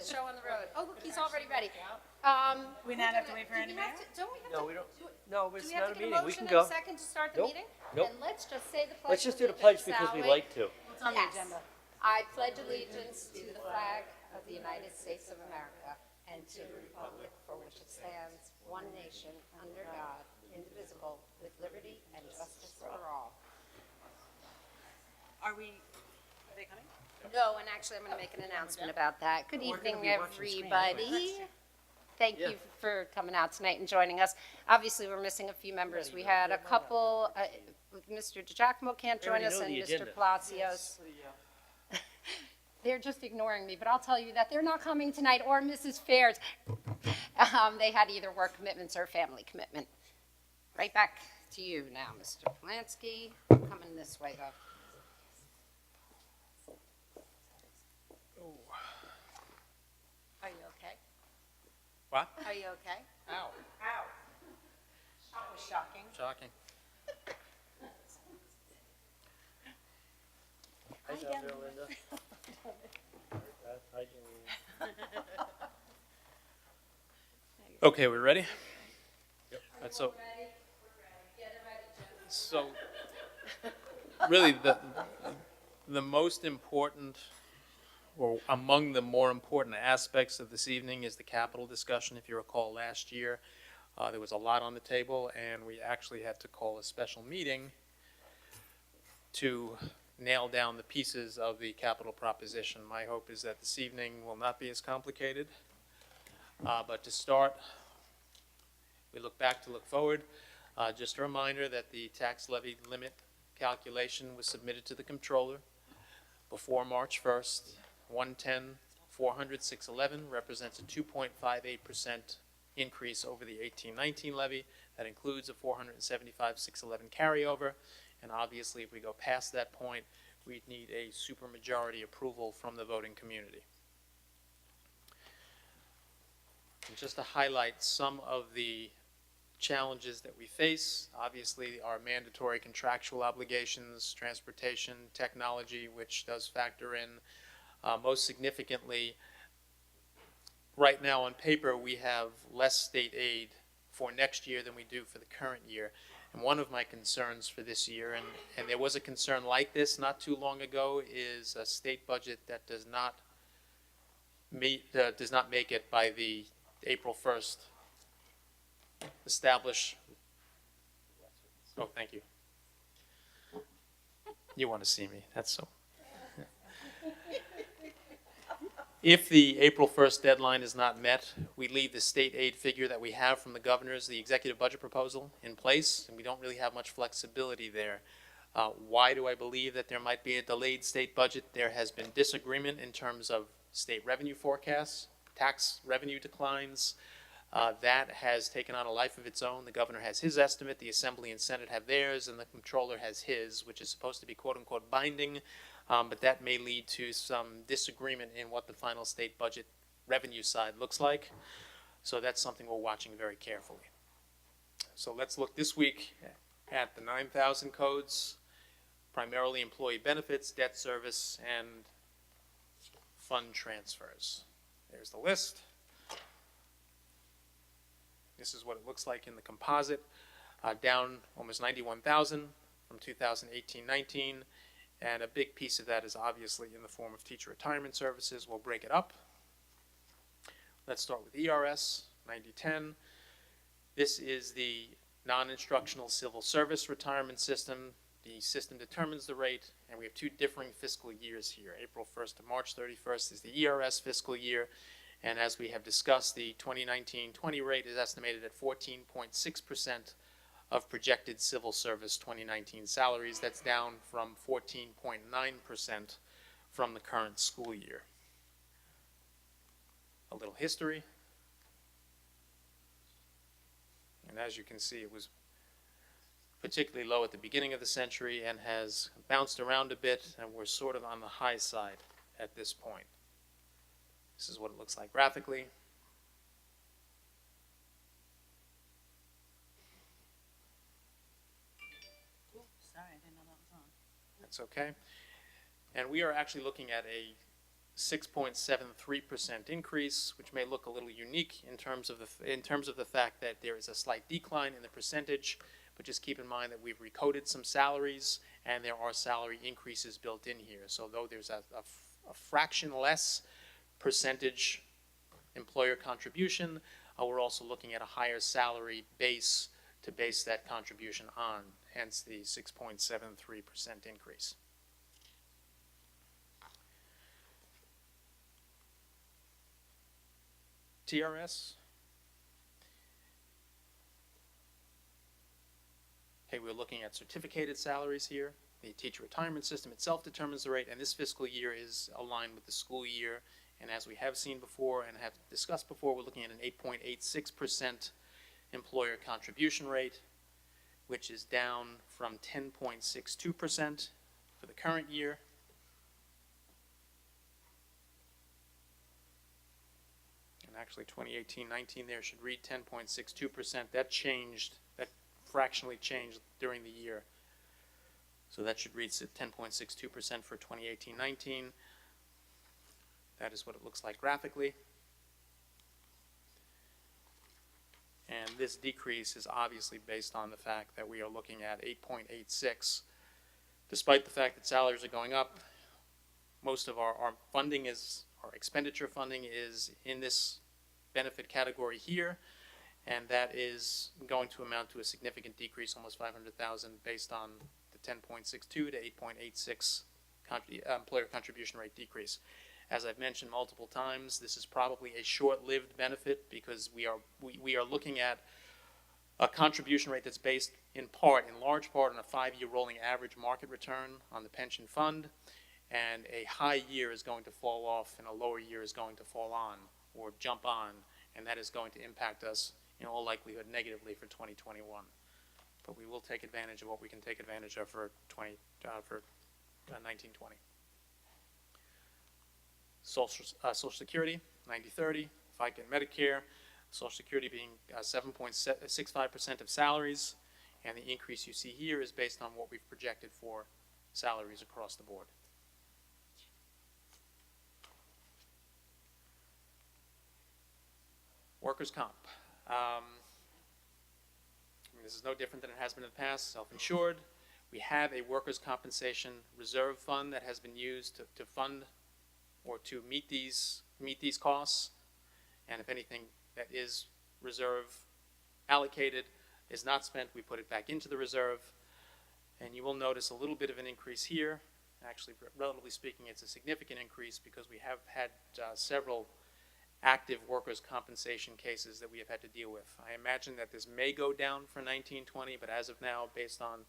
the show on the road. Oh, look, he's already ready. We not have to wait for any mayor? Don't we have No, to? we don't. No, Do it's we have not to a get a meeting. We motion can and go. a second to start the Nope. meeting? Nope. Then let's just say the pledge. Let's just do the of pledge allegiance, because we shall like to. It's on the Yes. agenda. I pledge allegiance to the flag of the United States of America and to the republic for which it stands, one nation, under God, indivisible, with liberty and justice for all. Are they coming? No, and actually, I'm going to make an announcement about that. Good We're gonna evening, be watching screen everybody. Thank you for coming out tonight and joining us. Obviously, we're missing a few members. We had a couple, Mr. DiGiacomo can't join already us, know and the Mr. agenda. Palacios. They're just ignoring me, but I'll tell you that they're not coming tonight, or Mrs. Fairs. They had either work commitments or family commitment. Right back to you now, Mr. Polanski. Coming this way, though. Are you okay? What? Are you okay? Ow. Ow. That was shocking. Shocking. Hi, down there, Linda. Hi, Jane. Okay, we ready? Yep. So, We're ready. Get it ready, Jim. so really the most important, or among the more important aspects of this evening is the capital discussion. If you recall, last year there was a lot on the table, and we actually had to call a special meeting to nail down the pieces of the capital proposition. My hope is that this evening will not be as complicated. But to start, we look back to look forward. Just a reminder that the tax levy limit calculation was submitted to the comptroller before March 1st. 110, 400, 611 represents a 2.58% increase over the 18-19 levy. That includes a 475, 611 carryover. And obviously, if we go past that point, we'd need a supermajority approval from the voting community. And just to highlight some of the challenges that we face, obviously our mandatory contractual obligations, transportation, technology, which does factor in. Most significantly, right now on paper, we have less state aid for next year than we do for the current year. And one of my concerns for this year, and there was a concern like this not too long ago, is a state budget that does not make it by the April 1st establish. Oh, thank you. You want to see me, that's so. If the April 1st deadline is not met, we leave the state aid figure that we have from the governor's, the executive budget proposal, in place, and we don't really have much flexibility there. Why do I believe that there might be a delayed state budget? There has been disagreement in terms of state revenue forecasts, tax revenue declines. That has taken on a life of its own. The governor has his estimate, the Assembly and Senate have theirs, and the comptroller has his, which is supposed to be quote-unquote binding. But that may lead to some disagreement in what the final state budget revenue side looks like. So that's something we're watching very carefully. So let's look this week at the 9,000 codes, primarily employee benefits, debt service, and fund transfers. There's the list. This is what it looks like in the composite, down almost 91,000 from 2018-19. And a big piece of that is obviously in the form of teacher retirement services. We'll break it up. Let's start with ERS, 9010. This is the non-instructional civil service retirement system. The system determines the rate, and we have two differing fiscal years here. April 1st to March 31st is the ERS fiscal year, and as we have discussed, the 2019-20 rate is estimated at 14.6% of projected civil service 2019 salaries. That's down from 14.9% from the current school year. A little history. And as you can see, it was particularly low at the beginning of the century and has bounced around a bit, and we're sort of on the high side at this point. This is what it looks like graphically. Sorry, I didn't know that was on. That's okay. And we are actually looking at a 6.73% increase, which may look a little unique in terms of the fact that there is a slight decline in the percentage, but just keep in mind that we've recoded some salaries and there are salary increases built in here. So though there's a fraction less percentage employer contribution, we're also looking at a higher salary base to base that contribution on, hence the 6.73% increase. TRS. Okay, we're looking at certificated salaries here. The teacher retirement system itself determines the rate, and this fiscal year is aligned with the school year. And as we have seen before and have discussed before, we're looking at an 8.86% employer contribution rate, which is down from 10.62% for the current year. And actually 2018-19 there should read 10.62%. That changed, that fractionally changed during the year. So that should read 10.62% for 2018-19. That is what it looks like graphically. And this decrease is obviously based on the fact that we are looking at 8.86. Despite the fact that salaries are going up, most of our funding is, our expenditure funding is in this benefit category here, and that is going to amount to a significant decrease, almost 500,000, based on the 10.62 to 8.86 employer contribution rate decrease. As I've mentioned multiple times, this is probably a short-lived benefit because we are looking at a contribution rate that's based in large part, on a 5-year rolling average market return on the pension fund, and a high year is going to fall off and a lower year is going to fall on or jump on, and that is going to impact us in all likelihood negatively for 2021. But we will take advantage of what we can take advantage of for 1920. Social Security, 90/30, FICA and Medicare. Social Security being 7.65% of salaries, and the increase you see here is based on what we've projected for salaries across the board. Workers' comp. This is no different than it has been in the past, self-insured. We have a workers' compensation reserve fund that has been used to fund or to meet these costs, and if anything that is reserve allocated is not spent, we put it back into the reserve, and you will notice a little bit of an increase here. Actually, relatively speaking, it's a significant increase because we have had several active workers' compensation cases that we have had to deal with. I imagine that this may go down for 1920, but as of now, based on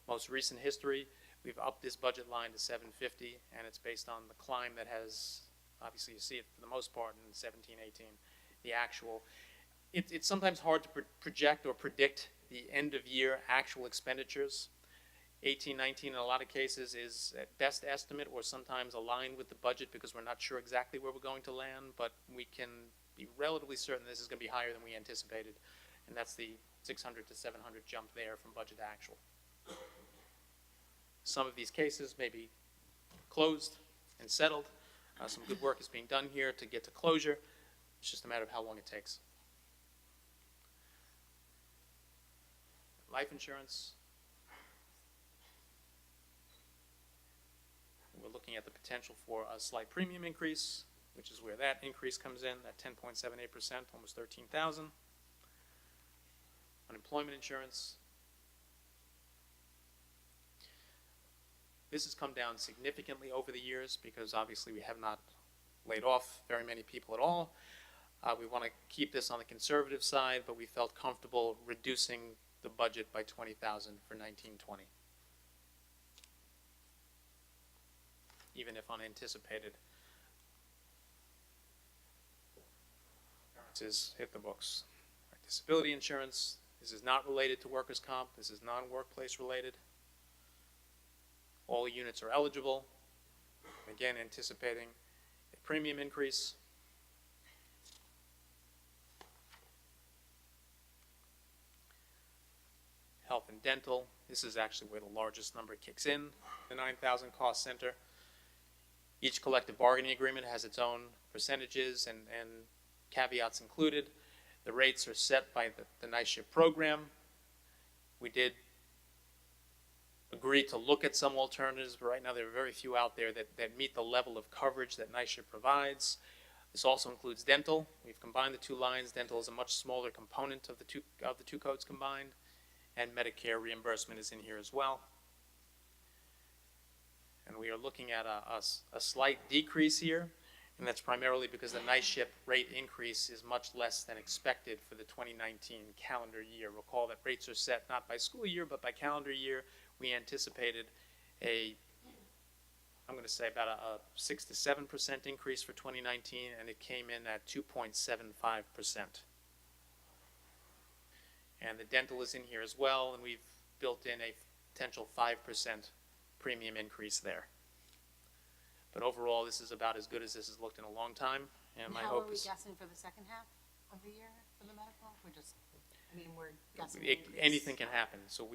most recent history, we've upped this budget line to 750, and it's based on the climb that has, obviously you see it for the most part in 17-18, the actual. It's sometimes hard to project or predict the end of year actual expenditures. 18-19 in a lot of cases is at best estimate or sometimes aligned with the budget because we're not sure exactly where we're going to land, but we can be relatively certain this is going to be higher than we anticipated, and that's the 600 to 700 jump there from budget to actual. Some of these cases may be closed and settled. Some good work is being done here to get to closure. It's just a matter of how long it takes. Life insurance. We're looking at the potential for a slight premium increase, which is where that increase comes in, that 10.78%, almost 13,000. Unemployment insurance. This has come down significantly over the years because obviously we have not laid off very many people at all. We want to keep this on the conservative side, but we felt comfortable reducing the budget by 20,000 for 1920. Even if unanticipated occurrences hit the books. Disability insurance, this is not related to workers' comp, this is non-workplace related. All units are eligible. Again, anticipating a premium increase. Health and dental, this is actually where the largest number kicks in, the 9,000 cost center. Each collective bargaining agreement has its own percentages and caveats included. The rates are set by the night shift program. We did agree to look at some alternatives, but right now there are very few out there that meet the level of coverage that night shift provides. This also includes dental. We've combined the two lines. Dental is a much smaller component of the two codes combined, and Medicare reimbursement is in here as well. And we are looking at a slight decrease here, and that's primarily because the night shift rate increase is much less than expected for the 2019 calendar year. Recall that rates are set not by school year, but by calendar year. We anticipated I'm going to say about a 6 to 7% increase for 2019, and it came in at 2.75%. And the dental is in here as well, and we've built in a potential 5% premium increase there. But overall, this is about as good as this has looked in a long time, and my How hope are we is guessing for the second half of the year for the medical? We're guessing. anything can happen. So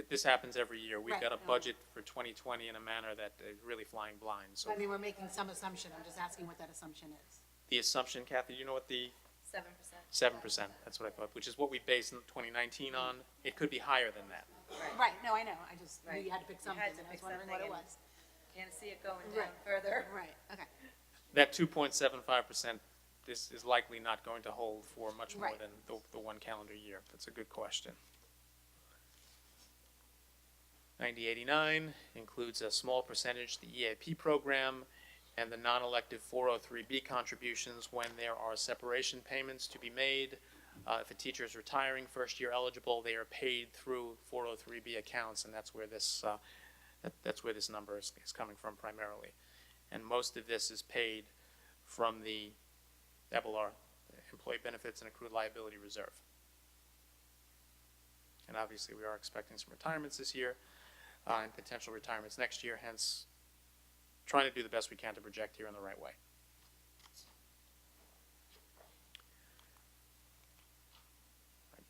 this happens every year. We've Right. got a budget for 2020 in a manner that is really flying blind. So We're making some assumption. I'm just asking what that assumption is. the assumption, Kathy, you know what the 7%. 7%, that's what I thought, which is what we based 2019 on. It could be higher than that. Right, no, I know. I just knew Right. you had to pick You something, had to and I was pick wondering what it something was. Can't see it going down Right. further. Right, okay. That 2.75% is likely not going to hold for much more Right. than the one calendar year. That's a good question. 9089 includes a small percentage, the EAP program, and the non-elective 403B contributions when there are separation payments to be made. If a teacher is retiring, first year eligible, they are paid through 403B accounts, and that's where this number is coming from primarily. And most of this is paid from the EBLR, Employee Benefits and Accrued Liability Reserve. And obviously we are expecting some retirements this year and potential retirements next year, hence trying to do the best we can to project here in the right way.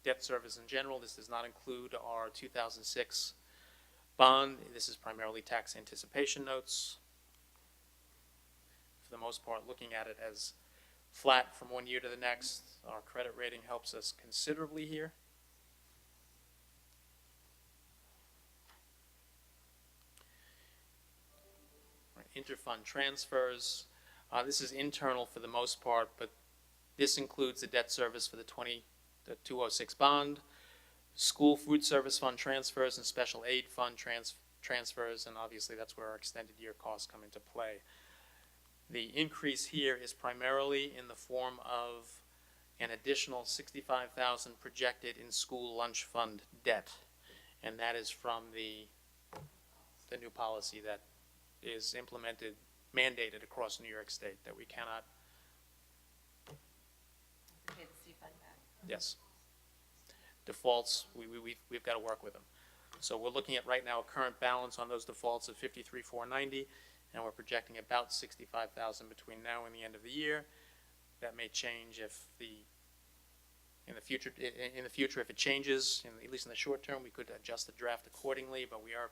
Debt service in general, this does not include our 2006 bond. This is primarily tax anticipation notes. For the most part, looking at it as flat from one year to the next. Our credit rating helps us considerably here. Interfund transfers. This is internal for the most part, but this includes the debt service for the 206 bond, school food service fund transfers, and special aid fund transfers, and obviously that's where our extended year costs come into play. The increase here is primarily in the form of an additional $65,000 projected in school lunch fund debt, and that is from the new policy that is implemented, mandated across New York State, that we cannot. Pay the C fund back. Yes. Defaults, we've got to work with them. So we're looking at right now a current balance on those defaults of $53,490, and we're projecting about $65,000 between now and the end of the year. That may change if in the future if it changes, at least in the short term, we could adjust the draft accordingly, but we are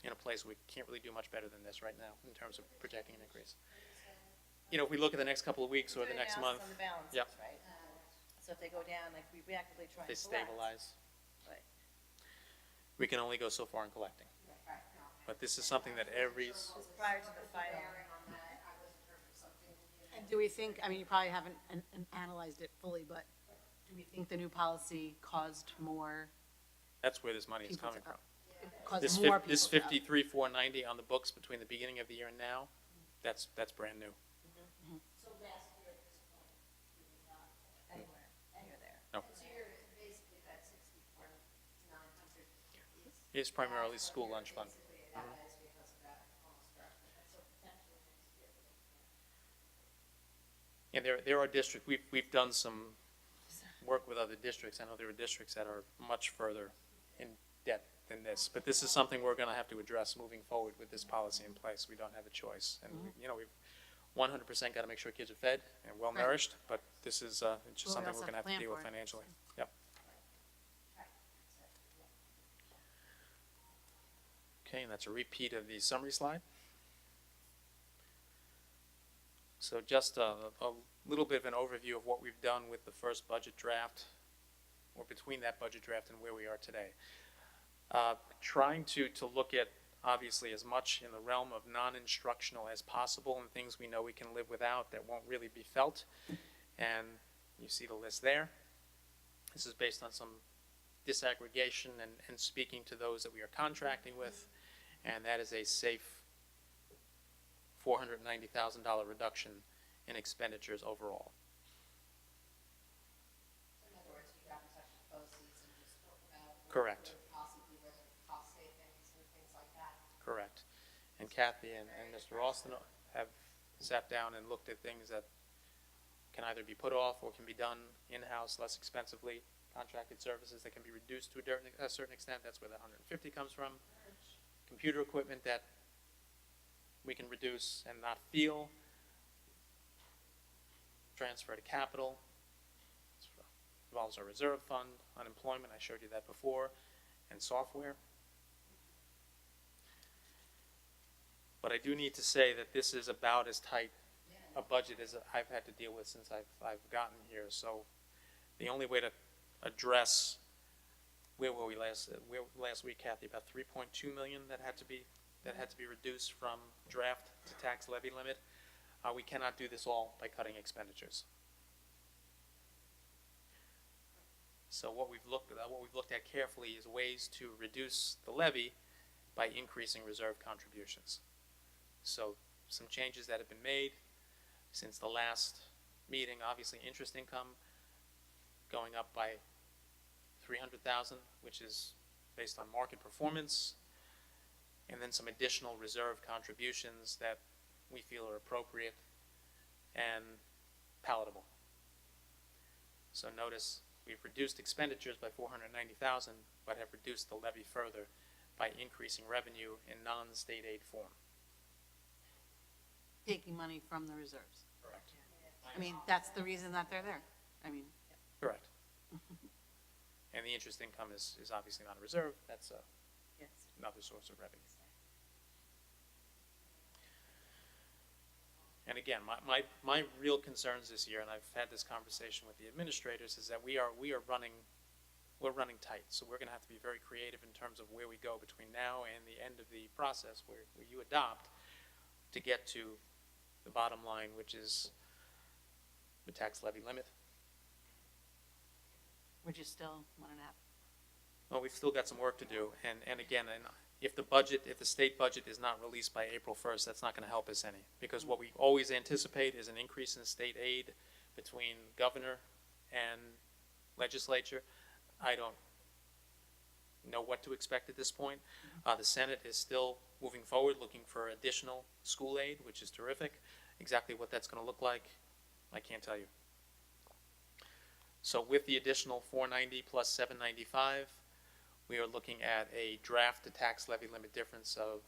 in a place where we can't really do much better than this right now in terms of projecting an increase. If we look at the next couple of weeks or the next month, On the balances, Yep. right? So if they go down, like we actively try they and collect. stabilize. Right. We can only go so far in collecting. But this is something that every, Just prior to the final. And do we think, you probably haven't analyzed it fully, but do we think the new policy caused more that's where this money is people coming to, from. caused This more people this to- 53,490 on the books between the beginning of the year and now, that's brand new. So last year at this point, we did not. Anywhere, near there. No, So you're basically that 64,900 is. it's primarily school lunch fund. Basically, that is because of that construction, so potentially next year. And there are districts, we've done some work with other districts. I know there are districts that are much further in debt than this, but this is something we're going to have to address moving forward with this policy in place. We don't have a choice, and we've 100% got to make sure kids are fed and well nourished. But this is it's just Well, we something also we're going to have have to to deal with plan for it. financially. Yep. Okay, and that's a repeat of the summary slide. So just a little bit of an overview of what we've done with the first budget draft, or between that budget draft and where we are today. Trying to look at, obviously, as much in the realm of non-instructional as possible and things we know we can live without that won't really be felt. And you see the list there. This is based on some disaggregation and speaking to those that we are contracting with, and that is a safe $490,000 reduction in expenditures overall. In other words, you got in touch with BOCES and just spoke about. Correct. Possibly where the cost savings and things like that. Correct. And Kathy and Mr. Austin have sat down and looked at things that can either be put off or can be done in-house less expensively, contracted services that can be reduced to a certain extent. That's where the 150 comes from. Computer equipment that we can reduce and not feel. Transfer to capital. Involves our reserve fund, unemployment, I showed you that before, and software. But I do need to say that this is about as tight a budget as I've had to deal with since I've gotten here. So the only way to address, where were we last week, Kathy? About 3.2 million that had to be reduced from draft to tax levy limit. We cannot do this all by cutting expenditures. So what we've looked at carefully is ways to reduce the levy by increasing reserve contributions. So some changes that have been made since the last meeting. Obviously, interest income going up by 300,000, which is based on market performance, and then some additional reserve contributions that we feel are appropriate and palatable. So notice we've reduced expenditures by 490,000, but have reduced the levy further by increasing revenue in non-state aid form. Taking money from the reserves. Correct. I mean, that's the reason that they're there. I mean, Correct. And the interest income is obviously not a reserve. That's yes. another source of revenue. And again, my real concerns this year, and I've had this conversation with the administrators, is that we're running tight. So we're going to have to be very creative in terms of where we go between now and the end of the process where you adopt to get to the bottom line, which is the tax levy limit. Which is still 1.5. Well, we've still got some work to do, and again, if the state budget is not released by April 1st, that's not going to help us any, because what we always anticipate is an increase in state aid between governor and legislature. I don't know what to expect at this point. The Senate is still moving forward, looking for additional school aid, which is terrific. Exactly what that's going to look like, I can't tell you. So with the additional 490 plus 795, we are looking at a draft to tax levy limit difference of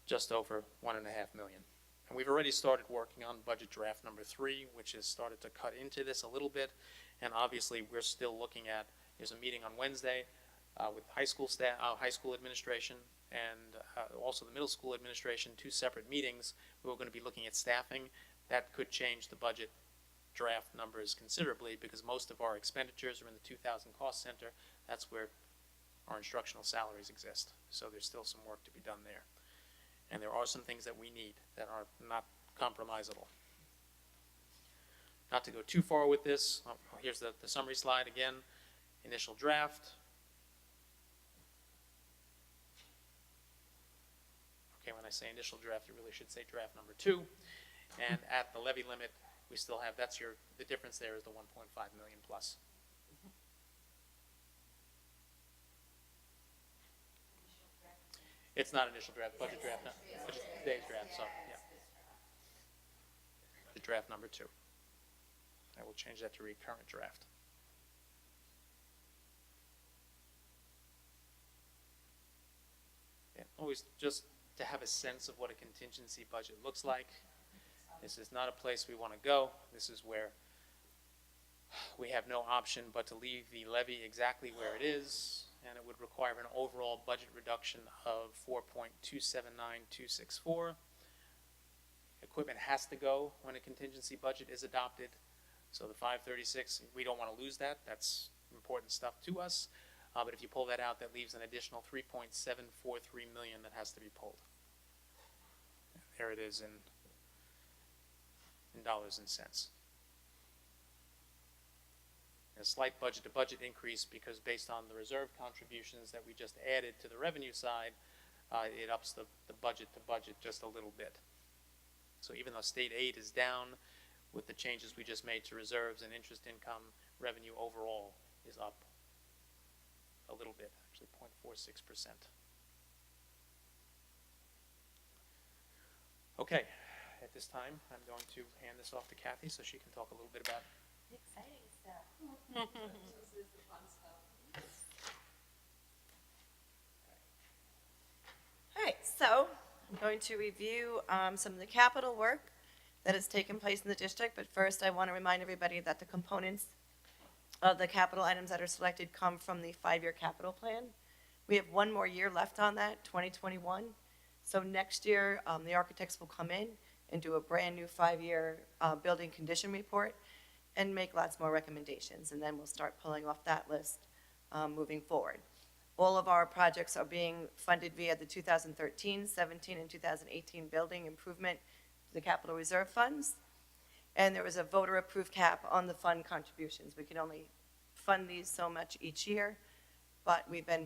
just over 1.5 million. And we've already started working on budget draft number 3, which has started to cut into this a little bit. And obviously, we're still looking at, there's a meeting on Wednesday with high school staff, high school administration, and also the middle school administration, 2 separate meetings. We're going to be looking at staffing. That could change the budget draft numbers considerably, because most of our expenditures are in the 2000 cost center. That's where our instructional salaries exist. So there's still some work to be done there. And there are some things that we need that are not compromisable. Not to go too far with this, here's the summary slide again. Initial draft. Okay, when I say initial draft, you really should say draft number 2. And at the levy limit, we still have, the difference there is the 1.5 million plus. It's not initial draft, budget draft, no, budget today's draft, so, yeah. The draft number 2. I will change that to read current draft. Yeah, always just to have a sense of what a contingency budget looks like. This is not a place we want to go. This is where we have no option but to leave the levy exactly where it is, and it would require an overall budget reduction of 4.279264, equipment has to go when a contingency budget is adopted. So the 536, we don't want to lose that. That's important stuff to us. But if you pull that out, that leaves an additional 3.743 million that has to be pulled. There it is in dollars and cents. A slight budget-to-budget increase because based on the reserve contributions that we just added to the revenue side, it ups the budget-to-budget just a little bit. So even though state aid is down, with the changes we just made to reserves and interest income, revenue overall is up a little bit, actually 0.46%. Okay, at this time, I'm going to hand this off to Kathy so she can talk a little bit about Exciting stuff. This is the fun stuff. All right, so I'm going to review some of the capital work that has taken place in the district, but first I want to remind everybody that the components of the capital items that are selected come from the 5-year capital plan. We have one more year left on that, 2021. So next year, the architects will come in and do a brand-new 5-year building condition report and make lots more recommendations, and then we'll start pulling off that list moving forward. All of our projects are being funded via the 2013, 17, and 2018 building improvement, the capital reserve funds. And there was a voter-approved cap on the fund contributions. We can only fund these so much each year, but we've been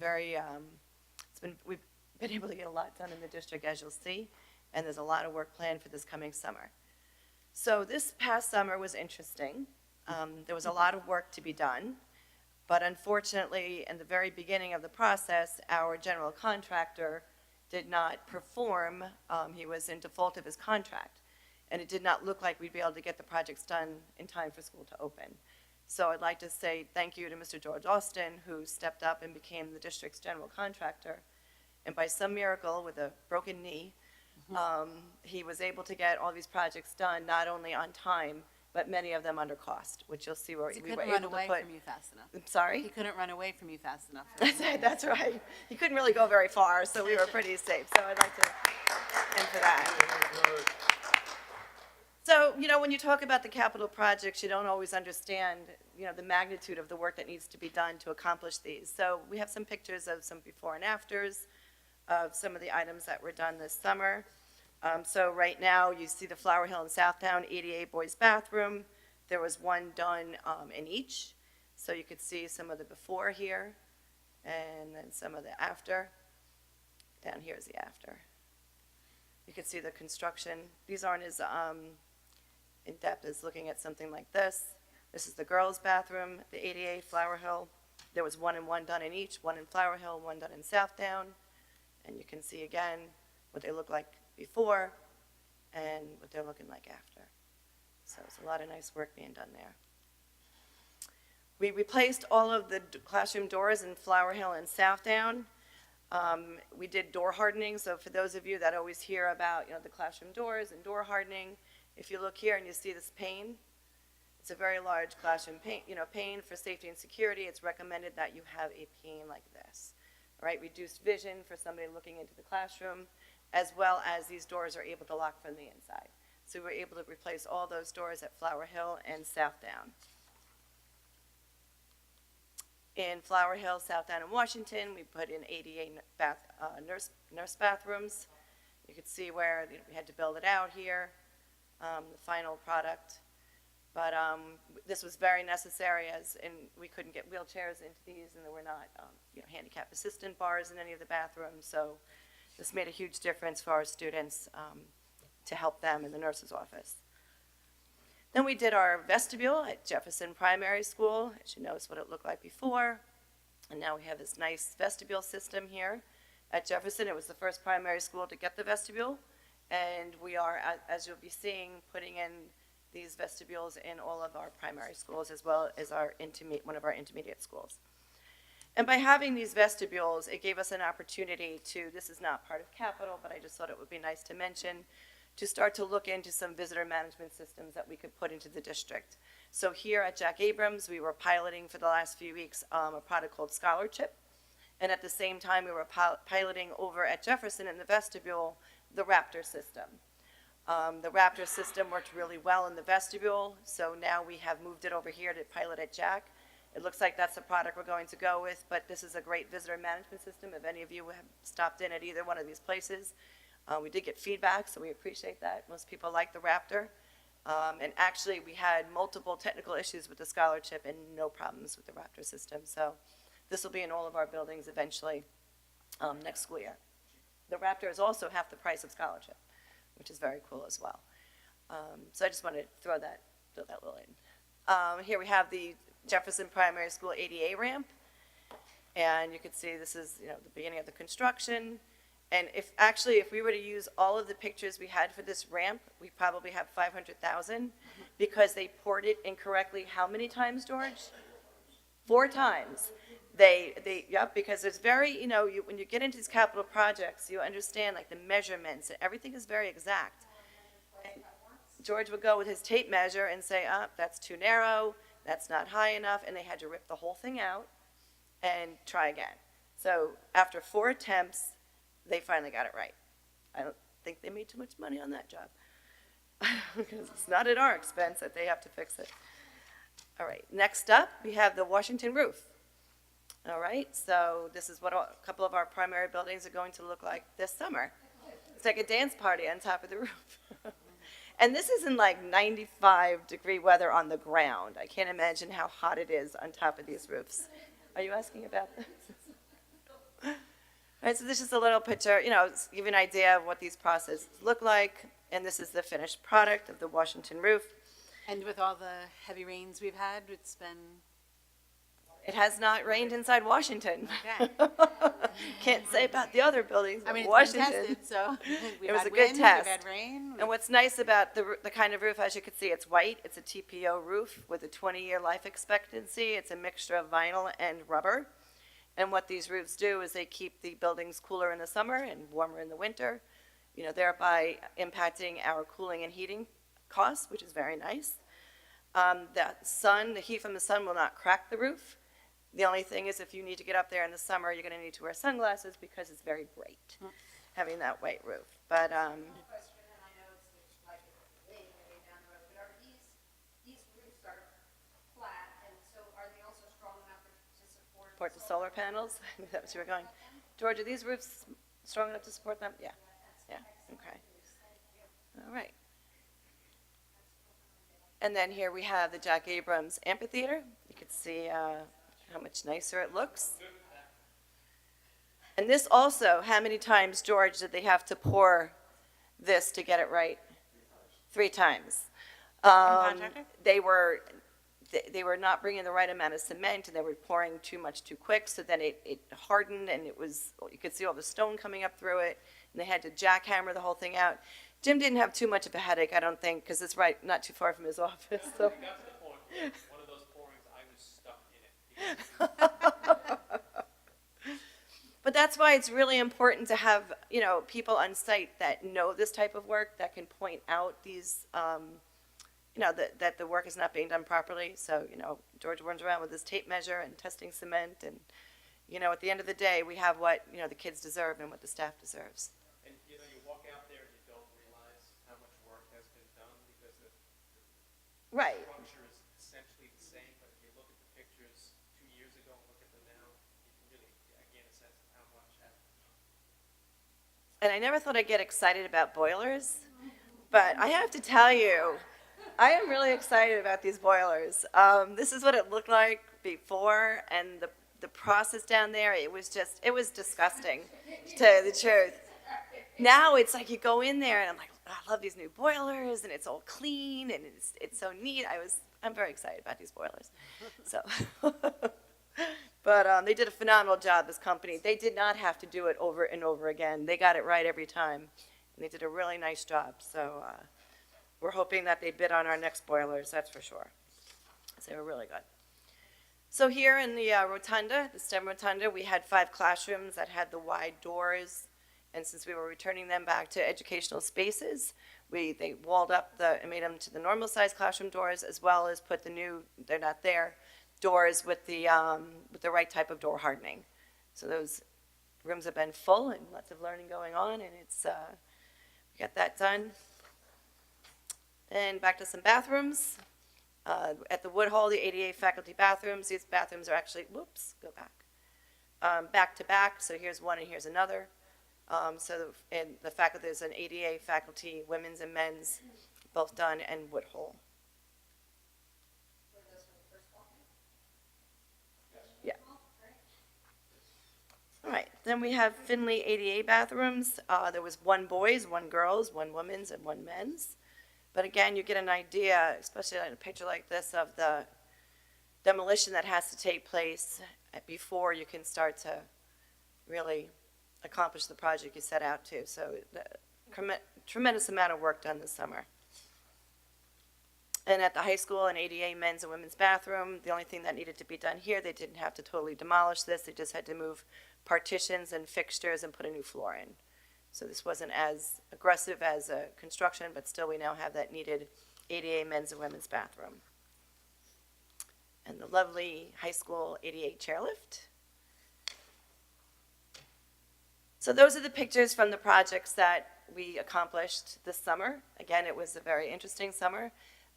we've been able to get a lot done in the district, as you'll see, and there's a lot of work planned for this coming summer. So this past summer was interesting. There was a lot of work to be done, but unfortunately, in the very beginning of the process, our general contractor did not perform. He was in default of his contract, and it did not look like we'd be able to get the projects done in time for school to open. So I'd like to say thank you to Mr. George Austin, who stepped up and became the district's general contractor. And by some miracle, with a broken knee, he was able to get all these projects done, not only on time, but many of them under cost, which you'll see where He we were couldn't run able away to put. from you fast enough. I'm sorry? He couldn't run away from you fast enough. That's right. He couldn't really go very far, so we were pretty safe. So I'd like to thank him for that. So, when you talk about the capital projects, you don't always understand, the magnitude of the work that needs to be done to accomplish these. So we have some pictures of some before and afters of some of the items that were done this summer. So right now, you see the Flower Hill and Southbound ADA boys bathroom. There was one done in each. So you could see some of the before here, and then some of the after. Down here is the after. You can see the construction. These aren't as in-depth as looking at something like this. This is the girls' bathroom, the ADA, Flower Hill. There was one done in each, one in Flower Hill, one done in Southbound. And you can see again what they look like before and what they're looking like after. So it's a lot of nice work being done there. We replaced all of the classroom doors in Flower Hill and Southdown. We did door hardening, so for those of you that always hear about, the classroom doors and door hardening, if you look here and you see this pane, it's a very large classroom pane, pane for safety and security. It's recommended that you have a pane like this, all right? Reduced vision for somebody looking into the classroom, as well as these doors are able to lock from the inside. So we were able to replace all those doors at Flower Hill and Southdown. In Flower Hill, Southdown, and Washington, we put in ADA nurse bathrooms. You could see where we had to build it out here, the final product. But this was very necessary, and we couldn't get wheelchairs into these, and there were not handicap assistant bars in any of the bathrooms. So this made a huge difference for our students to help them in the nurse's office. Then we did our vestibule at Jefferson Primary School. As you notice what it looked like before. And now we have this nice vestibule system here. At Jefferson, it was the first primary school to get the vestibule. And we are, as you'll be seeing, putting in these vestibules in all of our primary schools, as well as one of our intermediate schools. And by having these vestibules, it gave us an opportunity to, this is not part of capital, but I just thought it would be nice to mention, to start to look into some visitor management systems that we could put into the district. So here at Jack Abrams, we were piloting for the last few weeks a product called Scholarship. And at the same time, we were piloting over at Jefferson in the vestibule, the Raptor system. The Raptor system worked really well in the vestibule, so now we have moved it over here to pilot at Jack. It looks like that's the product we're going to go with, but this is a great visitor management system. If any of you have stopped in at either one of these places, we did get feedback, so we appreciate that. Most people like the Raptor. And actually, we had multiple technical issues with the scholarship and no problems with the Raptor system. So this will be in all of our buildings eventually next school year. The Raptor is also half the price of scholarship, which is very cool as well. So I just wanted to throw that little in. Here we have the Jefferson Primary School ADA ramp. And you can see this is, the beginning of the construction. And if we were to use all of the pictures we had for this ramp, we probably have 500,000 because they poured it incorrectly how many times, George? 4 times. Yep, because it's very, when you get into these capital projects, you understand like the measurements and everything is very exact. And George would go with his tape measure and say, that's too narrow, that's not high enough, and they had to rip the whole thing out and try again. So after 4 attempts, they finally got it right. I don't think they made too much money on that job because it's not at our expense that they have to fix it. All right, next up, we have the Washington roof. All right, so this is what a couple of our primary buildings are going to look like this summer. It's like a dance party on top of the roof. And this is in like 95-degree weather on the ground. I can't imagine how hot it is on top of these roofs. Are you asking about this? All right, so this is a little picture, to give you an idea of what these processes look like. And this is the finished product of the Washington roof. And with all the heavy rains we've had, it's been, It has not rained inside Washington. okay. Can't say about the other buildings, I but mean, it's been Washington. tested, so we've It was had a good wind, test. we've had rain. And what's nice about the kind of roof, as you can see, it's white. It's a TPO roof with a 20-year life expectancy. It's a mixture of vinyl and rubber. And what these roofs do is they keep the buildings cooler in the summer and warmer in the winter, thereby impacting our cooling and heating costs, which is very nice. The heat from the sun will not crack the roof. The only thing is if you need to get up there in the summer, you're going to need to wear sunglasses because it's very bright having that white roof. But Question, and I know it's like way down the road, but are these roofs are flat, and so are they also strong enough to support? support the solar panels, that's where we're going. George, are these roofs strong enough to support them? Yeah. Yeah, okay. All right. And then here we have the Jack Abrams Amphitheater. You can see how much nicer it looks. And this also, how many times, George, did they have to pour this to get it right? 3 times. Contractor? They were not bringing the right amount of cement, and they were pouring too much too quick, so then it hardened, and you could see all the stone coming up through it, and they had to jackhammer the whole thing out. Jim didn't have too much of a headache, I don't think, because it's not too far from his office, so. We got to the point where one of those pourings, I was stuck in it. But that's why it's really important to have, people on site that know this type of work, that can point out these, that the work is not being done properly. So, George runs around with his tape measure and testing cement, and, at the end of the day, we have what, the kids deserve and what the staff deserves. And, you walk out there and you don't realize how much work has been done because the Right. structure is essentially the same, but if you look at the pictures 2 years ago and look at them now, you can really get a sense of how much has been done. And I never thought I'd get excited about boilers, but I have to tell you, I am really excited about these boilers. This is what it looked like before, and the process down there, it was disgusting, to tell you the truth. Now it's like you go in there, and I'm like, I love these new boilers, and it's all clean, and it's so neat. I'm very excited about these boilers. So, but they did a phenomenal job, this company. They did not have to do it over and over again. They got it right every time, and they did a really nice job. So we're hoping that they bid on our next boilers, that's for sure. So they were really good. So here in the rotunda, the STEM rotunda, we had 5 classrooms that had the wide doors. And since we were returning them back to educational spaces, they walled up and made them to the normal size classroom doors, as well as put the new, they're not there, doors with the right type of door hardening. So those rooms have been full and lots of learning going on, and we got that done. And back to some bathrooms. At the Wood Hall, the ADA faculty bathrooms, these bathrooms are actually, whoops, go back. Back to back, so here's one and here's another. And the fact that there's an ADA faculty, women's and men's, both done, and Wood Hall. Yeah. All right, then we have Finley ADA bathrooms. There was one boys, one girls, one women's, and one men's. But again, you get an idea, especially in a picture like this, of the demolition that has to take place before you can start to really accomplish the project you set out to. So tremendous amount of work done this summer. And at the high school, an ADA men's and women's bathroom, the only thing that needed to be done here, they didn't have to totally demolish this. They just had to move partitions and fixtures and put a new floor in. So this wasn't as aggressive as a construction, but still we now have that needed ADA men's and women's bathroom. And the lovely high school ADA chairlift. So those are the pictures from the projects that we accomplished this summer. Again, it was a very interesting summer,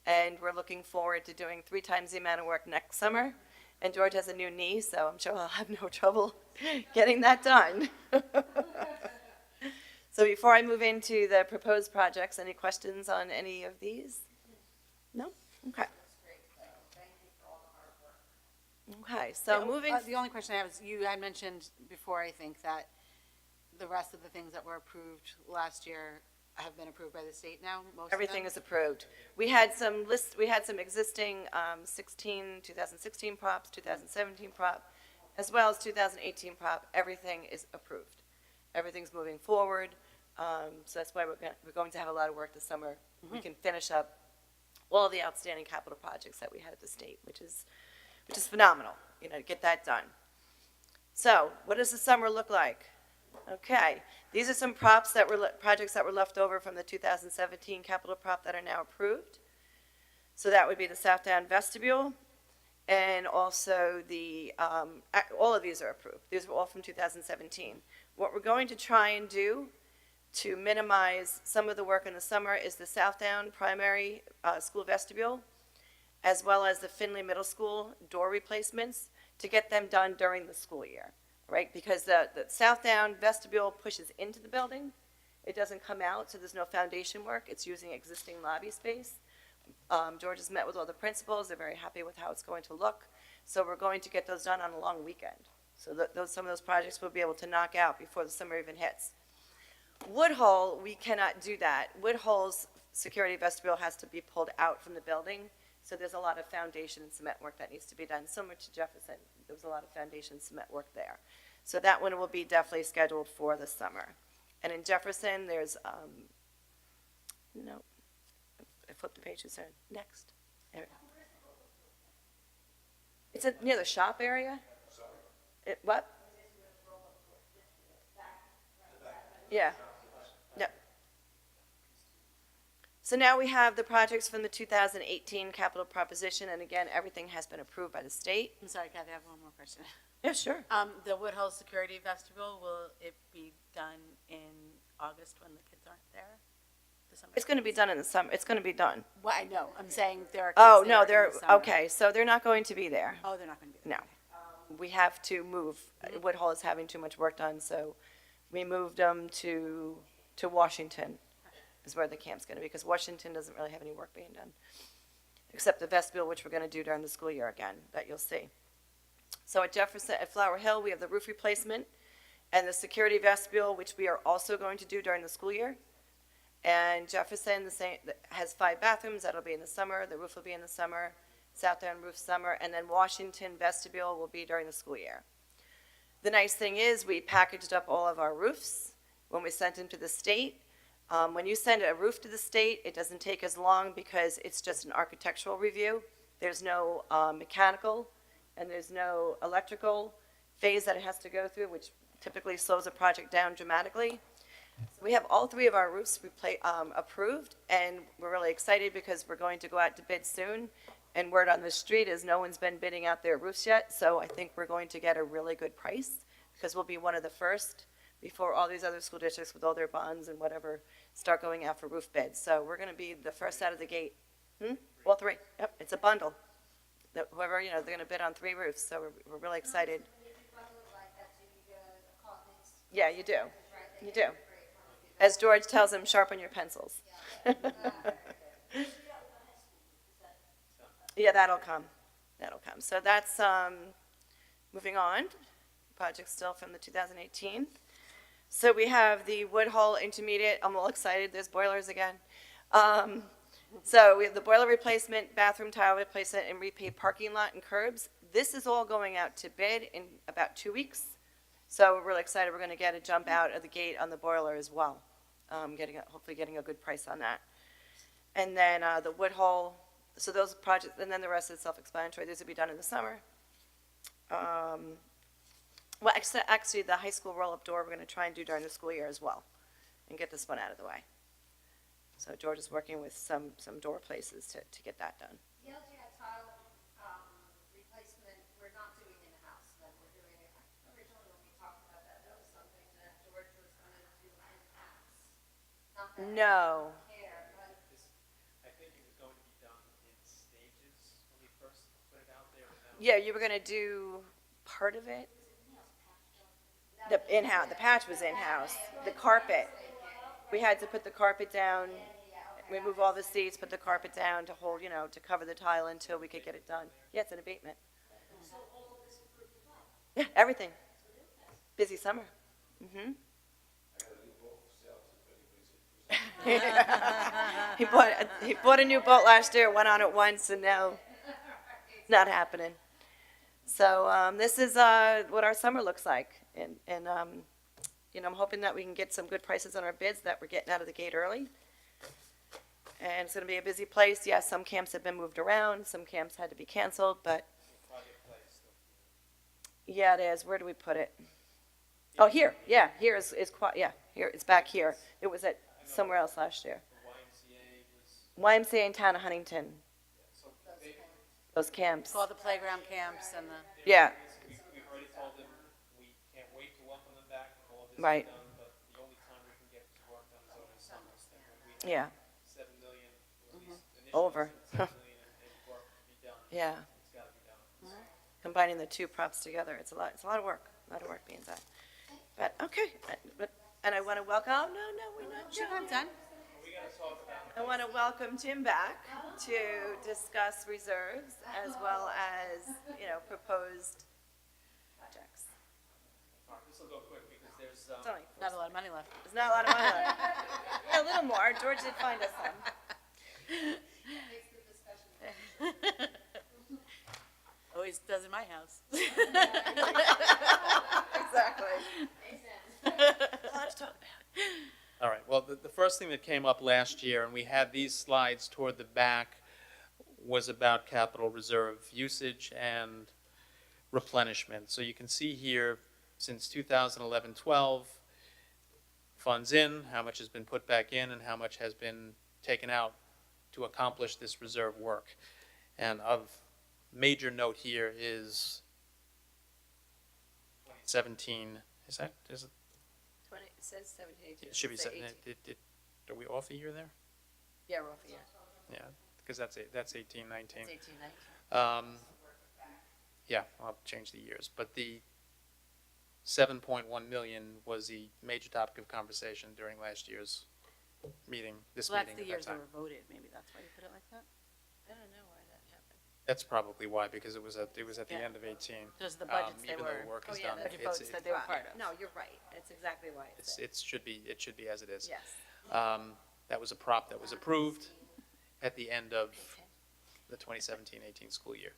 and we're looking forward to doing 3 times the amount of work next summer. And George has a new knee, so I'm sure I'll have no trouble getting that done. So before I move into the proposed projects, any questions on any of these? No? Okay. Okay, so moving. The only question I have is, you had mentioned before, I think, that the rest of the things that were approved last year have been approved by the state now, most of them? Everything is approved. We had some existing 2016 props, 2017 prop, as well as 2018 prop. Everything is approved. Everything's moving forward. So that's why we're going to have a lot of work this summer. We can finish up all the outstanding capital projects that we had at the state, which is phenomenal, to get that done. So what does the summer look like? Okay, these are some projects that were left over from the 2017 capital prop that are now approved. So that would be the Southbound Vestibule, and also all of these are approved. These are all from 2017. What we're going to try and do to minimize some of the work in the summer is the Southbound primary school vestibule, as well as the Finley Middle School door replacements, to get them done during the school year, right? Because the Southbound vestibule pushes into the building. It doesn't come out, so there's no foundation work. It's using existing lobby space. George has met with all the principals. They're very happy with how it's going to look. So we're going to get those done on a long weekend. So some of those projects we'll be able to knock out before the summer even hits. Wood Hall, we cannot do that. Wood Hall's security vestibule has to be pulled out from the building. So there's a lot of foundation and cement work that needs to be done. Similar to Jefferson, there was a lot of foundation and cement work there. So that one will be definitely scheduled for the summer. And in Jefferson, there's, no, I flipped the page, you said, next. There we go. It's near the shop area? What? Yeah. Yep. So now we have the projects from the 2018 capital proposition, and again, everything has been approved by the state. I'm sorry, Kathy, I have one more question. Yeah, sure. The Woodhull Security Vestibule, will it be done in August when the kids aren't there? The summer It's going to be done in the summer. It's going to be done. Well, I know, I'm saying there are kids Oh, there no, in they're, the summer. okay, so they're not going to be there. Oh, they're not going to be there. No. We have to move. Woodhull is having too much work done, so we moved them to Washington is where the camp's going to be, because Washington doesn't really have any work being done, except the vestibule, which we're going to do during the school year again, that you'll see. So at Jefferson, at Flower Hill, we have the roof replacement and the security vestibule, which we are also going to do during the school year. And Jefferson, the same, has 5 bathrooms. That'll be in the summer. The roof will be in the summer. Southbound roof summer. And then Washington vestibule will be during the school year. The nice thing is we packaged up all of our roofs when we sent them to the state. When you send a roof to the state, it doesn't take as long because it's just an architectural review. There's no mechanical and there's no electrical phase that it has to go through, which typically slows a project down dramatically. So we have all 3 of our roofs approved, and we're really excited because we're going to go out to bid soon. And word on the street is no one's been bidding out their roofs yet, so I think we're going to get a really good price because we'll be one of the first before all these other school districts with all their bonds and whatever start going out for roof bids. So we're going to be the first out of the gate. All three. Yep, it's a bundle. Whoever, they're going to bid on 3 roofs, so we're really excited. Yeah, you do. You do. As George tells him, sharpen your pencils. Yeah, that'll come. That'll come. So that's, moving on. Project still from the 2018. So we have the Woodhull Intermediate. I'm all excited. There's boilers again. So we have the boiler replacement, bathroom tile replacement, and repave parking lot and curbs. This is all going out to bid in about 2 weeks. So we're really excited. We're going to get a jump out of the gate on the boiler as well. Hopefully getting a good price on that. And then the Woodhull, so those projects, and then the rest is self-explanatory. These will be done in the summer. Well, actually, the high school roll-up door, we're going to try and do during the school year as well, and get this one out of the way. So George is working with some door places to get that done. The LGI tile, replacement, we're not doing in-house, then we're doing it, originally when we talked about that, that was something that George was gonna do in-house. Not that I No. care, but I think it was going to be done in stages when we first put it out there. Yeah, you were going to do part of it? The in-house, the patch was in-house. The carpet, we had to put the carpet down, remove all the seats, put the carpet down to hold, to cover the tile until we could get it done. Yeah, it's an abatement. Yeah, everything. Busy summer. He bought a new boat last year, went on it once, and now not happening. So this is what our summer looks like, and I'm hoping that we can get some good prices on our bids, that we're getting out of the gate early. And it's going to be a busy place. Yes, some camps have been moved around, some camps had to be canceled, but yeah, it is. Where do we put it? Oh, here. Yeah, here is yeah, here it's back here. It was at somewhere else last year. YMCA in town of Huntington. Those camps. All the playground camps and the, Yeah, We've already told them we can't wait to welcome them back. All of this is Right. done, but the only time we can get work done is over the summer. So we have yeah, 7 million, or at least initially Over. 7 million in work to be done. yeah. It's got to be done. Combining the two props together, it's a lot of work. A lot of work being done. But okay, and I want to welcome. No, we're not you're done. not done? I want to welcome Tim back to discuss reserves as well as, proposed projects. All right, this will go quick because there's, It's only- Not a lot of money left. There's not a lot of money left. Yeah, a little more. George did find us some. makes the discussion. Always does in my house. Exactly. A lot to talk about. all right, well, the first thing that came up last year, and we had these slides toward the back, was about capital reserve usage and replenishment. So you can see here, since 2011-12, funds in, how much has been put back in, and how much has been taken out to accomplish this reserve work. And of major note here is 2017, is it? 20, it says 17. It should be, are we off a year there? Yeah, we're off a year. Yeah, because that's 18, 19. It's 18, 19. Yeah, I'll change the years, but the 7.1 million was the major topic of conversation during last year's meeting, this Well, that's meeting the at years that they time. were voted, maybe that's why you put it like that? I don't know why that happened. That's probably why, because it was at the Yeah. end of 18. Those are the budgets they Even though were, the work Oh, is yeah, done, that's budget votes that they were part of. No, you're right. That's exactly why it's there. it should be as it is. Yes. That was a prop that was approved at the end of the 2017-18 school year.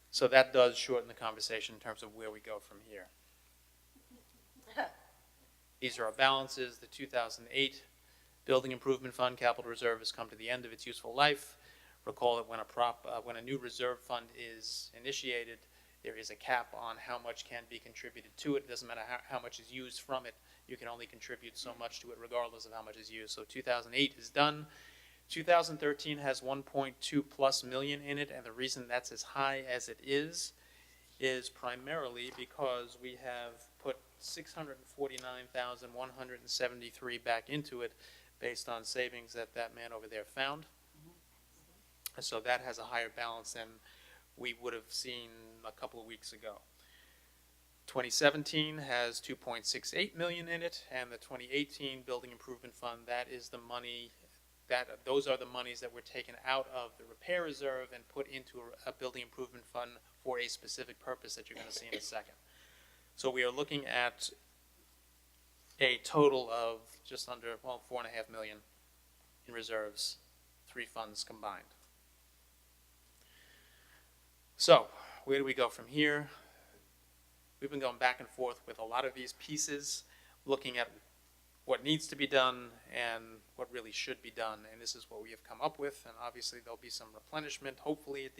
So that does shorten the conversation in terms of where we go from here. These are our balances. The 2008 Building Improvement Fund Capital Reserve has come to the end of its useful life. Recall that when a new reserve fund is initiated, there is a cap on how much can be contributed to it. It doesn't matter how much is used from it. You can only contribute so much to it regardless of how much is used. So 2008 is done. 2013 has 1.2 plus million in it, and the reason that's as high as it is primarily because we have put $649,173 back into it based on savings that that man over there found. And so that has a higher balance than we would have seen a couple of weeks ago. 2017 has 2.68 million in it, and the 2018 Building Improvement Fund, that is the money those are the monies that were taken out of the repair reserve and put into a building improvement fund for a specific purpose that you're going to see in a second. So we are looking at a total of just under, well, 4.5 million in reserves, three funds combined. So where do we go from here? We've been going back and forth with a lot of these pieces, looking at what needs to be done and what really should be done, and this is what we have come up with. And obviously there'll be some replenishment, hopefully at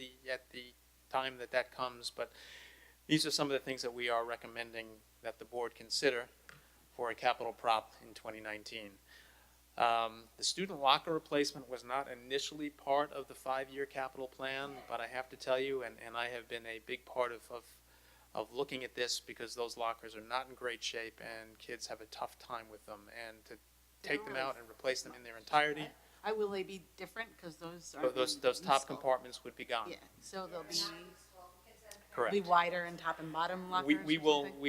the time that comes. But these are some of the things that we are recommending that the board consider for a capital prop in 2019. The student locker replacement was not initially part of the 5-year capital plan, but I have to tell you, and I have been a big part of looking at this, because those lockers are not in great shape and kids have a tough time with them, and to take them out and replace them in their entirety, Will they be different, because those are. those top compartments would be gone. Yeah, so they'll be Correct. wider and top and bottom lockers We or will something?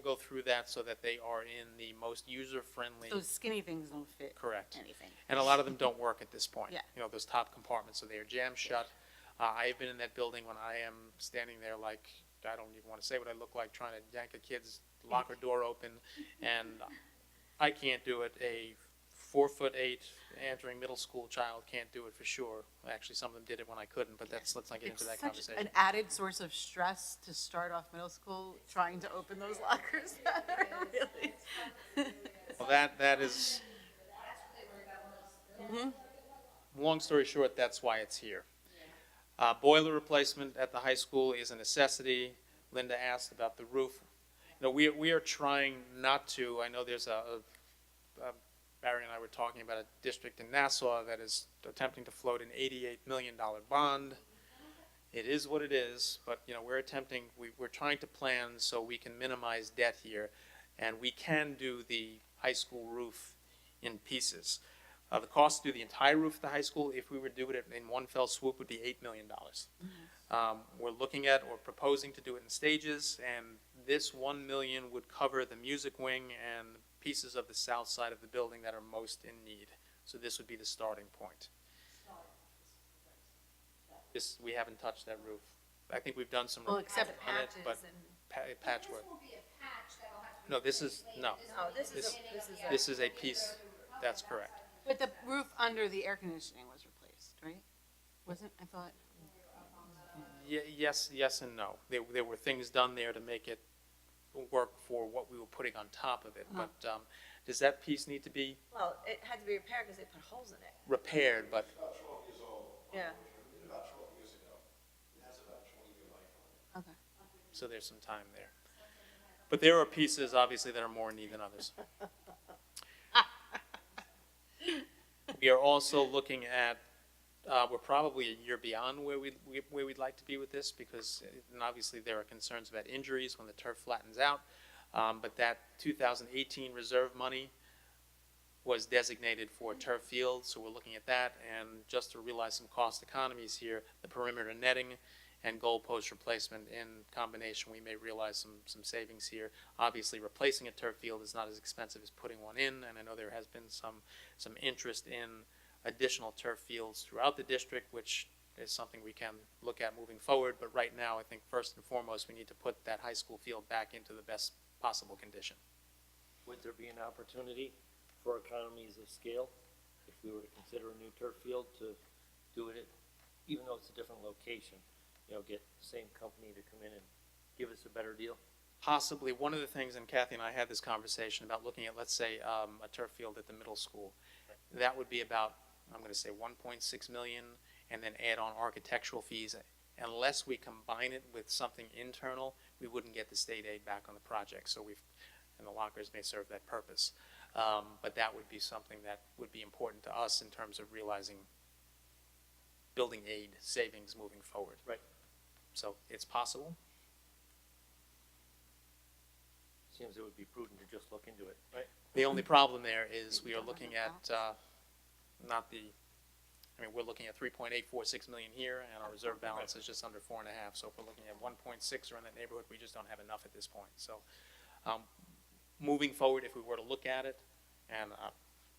go through that so that they are in the most user-friendly. Those skinny things don't fit Correct. anything. And a lot of them don't work at this point. Yeah. You know, those top compartments, so they are jammed shut. I have been in that building when I am standing there like, I don't even want to say what I look like, trying to yank a kid's locker door open, and I can't do it. A 4'8" entering middle school child can't do it for sure. Actually, some of them did it when I couldn't, but let's not get into that It's such conversation. an added source of stress to start off middle school trying to open those lockers. Really. Well, that is, long story short, that's why it's here. Boiler replacement at the high school is a necessity. Linda asked about the roof. You know, we are trying not to. I know there's Barry and I were talking about a district in Nassau that is attempting to float an $88 million bond. It is what it is, but you know, we're trying to plan so we can minimize debt here, and we can do the high school roof in pieces. The cost to do the entire roof of the high school, if we were to do it in one fell swoop, would be $8 million. We're looking at or proposing to do it in stages, and this $1 million would cover the music wing and pieces of the south side of the building that are most in need. So this would be the starting point. We haven't touched that roof. I think we've done some Well, work except on it, but patchwork. This will be a patch that'll have to be. No, this is, no. Oh, This is a piece, that's correct. But the roof under the air conditioning was replaced, right? Wasn't, I thought? Yes and no. There were things done there to make it work for what we were putting on top of it. But does that piece need to be Well, it had to be repaired because they put holes in it. repaired? But Yeah. Okay. so there's some time there. But there are pieces, obviously, that are more in need than others. We are also looking at, we're probably a year beyond where we'd like to be with this, because and obviously there are concerns about injuries when the turf flattens out. But that 2018 reserve money was designated for turf fields, so we're looking at that. And just to realize some cost economies here, the perimeter netting and goalpost replacement in combination, we may realize some savings here. Obviously, replacing a turf field is not as expensive as putting one in, and I know there has been some interest in additional turf fields throughout the district, which is something we can look at moving forward. But right now, I think first and foremost, we need to put that high school field back into the best possible condition. Would there be an opportunity for economies of scale if we were to consider a new turf field to do it, even though it's a different location? You know, get the same company to come in and give us a better deal? Possibly. One of the things, and Kathy and I had this conversation about looking at, let's say, a turf field at the middle school. That would be about, I'm going to say 1.6 million, and then add on architectural fees. Unless we combine it with something internal, we wouldn't get the state aid back on the project. So and the lockers may serve that purpose. But that would be something that would be important to us in terms of realizing building aid savings moving forward. Right. So it's possible. seems it would be prudent to just look into it, right? The only problem there is we are looking at, not the, I mean, we're looking at 3.846 million here, and our reserve balance is just under 4.5. So if we're looking at 1.6 or in that neighborhood, we just don't have enough at this point. So, moving forward, if we were to look at it, and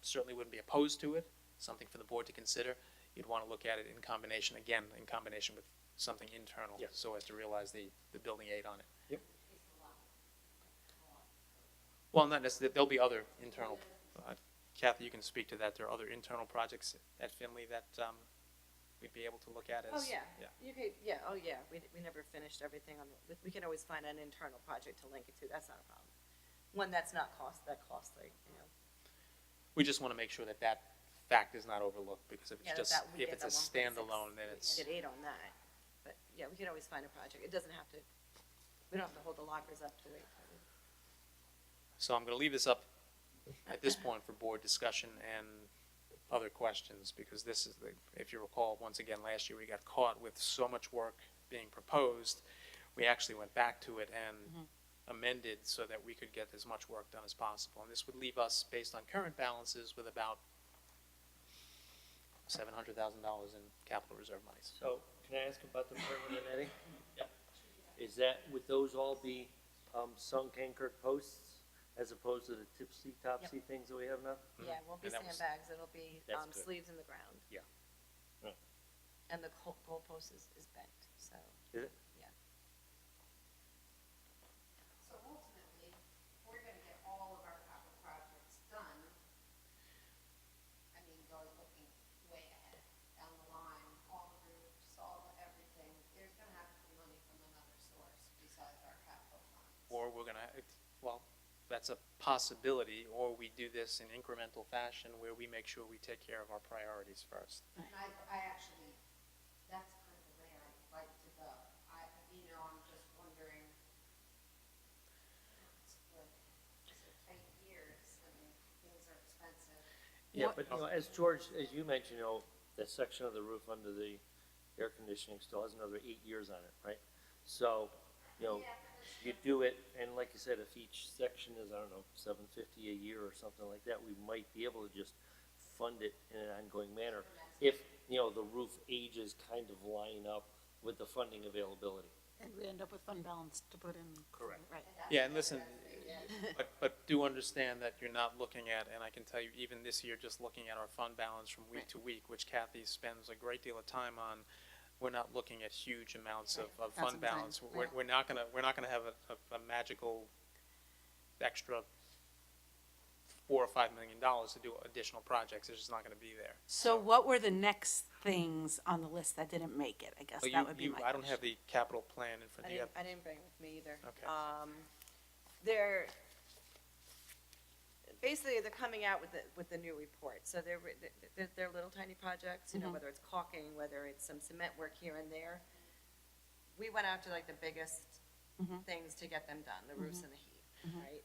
certainly wouldn't be opposed to it, something for the board to consider, you'd want to look at it in combination, again, in combination with something internal, Yes. so as to realize the building aid on it. Yep. Well, not necessarily, there'll be other internal, Kathy, you can speak to that. There are other internal projects at Finley that we'd be able to look at as. Oh, yeah. You could, yeah, oh, yeah, we never finished everything on, we can always find an internal project to link it to, that's not a problem. One that's not costly, you know. We just want to make sure that that fact is not overlooked, because if it's Yeah, just, that we if get it's a that 1.6, standalone, then it's, Get 8 on that, but, yeah, we can always find a project, it doesn't have to, we don't have to hold the lockers up to wait. so I'm going to leave this up at this point for board discussion and other questions, because this is the, if you recall, once again, last year we got caught with so much work being proposed, we actually went back to it and amended so that we could get as much work done as possible. And this would leave us, based on current balances, with about $700,000 in capital reserve monies. So, can I ask about the permanent netting? Yep. Is that, would those all be, sunk anchored posts, as opposed to the tipsy-topsy things that we have now? Yeah, it won't be And that was- sandbags, it'll be That's good. sleeves in the ground. Yeah. Right. And the goalpost is bent, so, Is it? yeah. So ultimately, we're gonna get all of our capital projects done. I mean, looking way ahead, down the line, all the roofs, all the everything, there's gonna have to be money from another source besides our capital funds. Or we're going to, well, that's a possibility, or we do this in incremental fashion where we make sure we take care of our priorities first. And I actually, that's kind of the way I'd like to go. I'm just wondering, it's tight years, and things are expensive. Yeah, but, as George, as you mentioned, that section of the roof under the air conditioning still has another 8 years on it, right? So, you do it, and like you said, if each section is, I don't know, $750 a year or something like that, we might be able to just fund it in an ongoing manner if, the roof ages kind of line up with the funding availability. And we end up with fund balance to put in. Correct. Right. Yeah, and listen, but do understand that you're not looking at, and I can tell you, even this year, just looking at our fund balance from week to week, which Kathy spends a great deal of time on, we're not looking at huge amounts of That's fund what I'm balance. saying. We're not gonna have a magical extra $4 or $5 million to do additional projects. It's just not gonna be there. So what were the next things on the list that didn't make it? I guess Well, that would be my I don't have the capital plan in front of you. I didn't bring it with me either. Okay. They're, basically, they're coming out with the new report, so they're little tiny projects, whether it's caulking, whether it's some cement work here and there. We went out to like the biggest things to get them done, the roofs and the heat, right?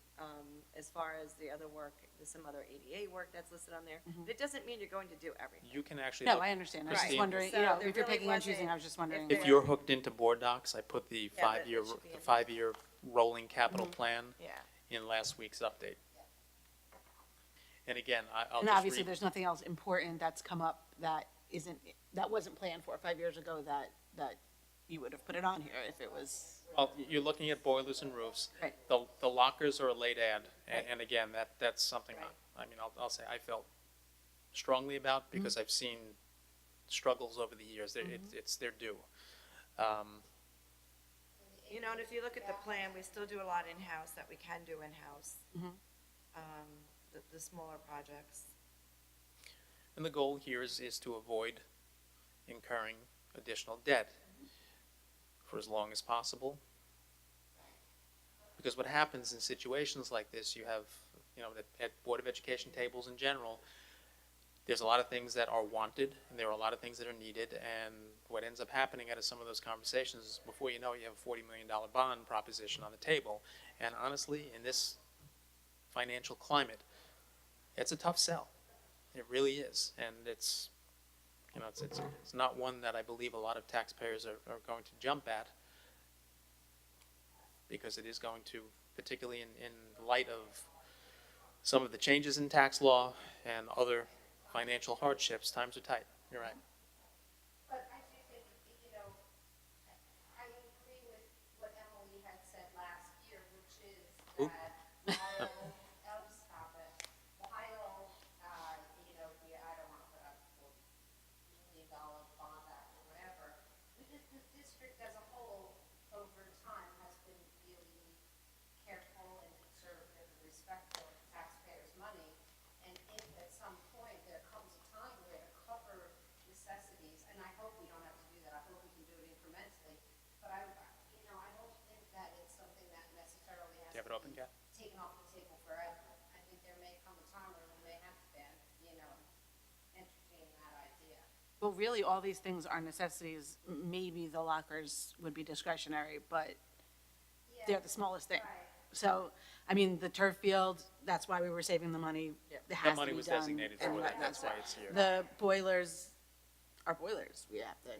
As far as the other work, there's some other ADA work that's listed on there, but it doesn't mean you're going to do everything. You can actually No, look, I understand. I was Christine. just wondering, So there if you're really picking and choosing, wasn't- I was just wondering. if if you're hooked into board docs, I put the Yeah, that five-year, should be in the there. 5-year rolling capital plan Yeah. in last week's update. And again, I'll And just obviously, read, there's nothing else important that's come up that wasn't planned for 5 years ago that you would have put it on here if it was. well, you're looking at boilers and roofs. Right. The lockers are a late add, Right. and again, that's something, I'll say I felt strongly about, because I've seen struggles over the years. It's their due. And if you look at the plan, we still do a lot in-house that we can do in-house. The smaller projects. And the goal here is to avoid incurring additional debt for as long as possible. Because what happens in situations like this, you have, at Board of Education tables in general, there's a lot of things that are wanted, and there are a lot of things that are needed, and what ends up happening out of some of those conversations is, before you know it, you have a $40 million bond proposition on the table. And honestly, in this financial climate, it's a tough sell. It really is. And it's not one that I believe a lot of taxpayers are going to jump at, because it is going to particularly in light of some of the changes in tax law and other financial hardships, times are tight. You're right. But I do think, you know, I agree with what Emily had said last year, which is Oop. that while, stop it, while, you know, I don't want to put up $40 million bond act or whatever, the district as a whole, over time, has been really careful and conservative and respectful of taxpayers' money. And if at some point there comes a time where to cover necessities, and I hope we don't have to do that, I hope we can do it incrementally, but you know, I don't think that it's something that necessarily has Do you have it to open, be Kat? taken off the table forever. I think there may come a time where we may have to ban, you know, entertain that idea. Well, really, all these things are necessities. Maybe the lockers would be discretionary, but they're the smallest thing. Right. So, I mean, the turf field, that's why we were saving the money. It has That to money be was done, designated and for that, that's that's why it's here. The boilers are boilers. We have to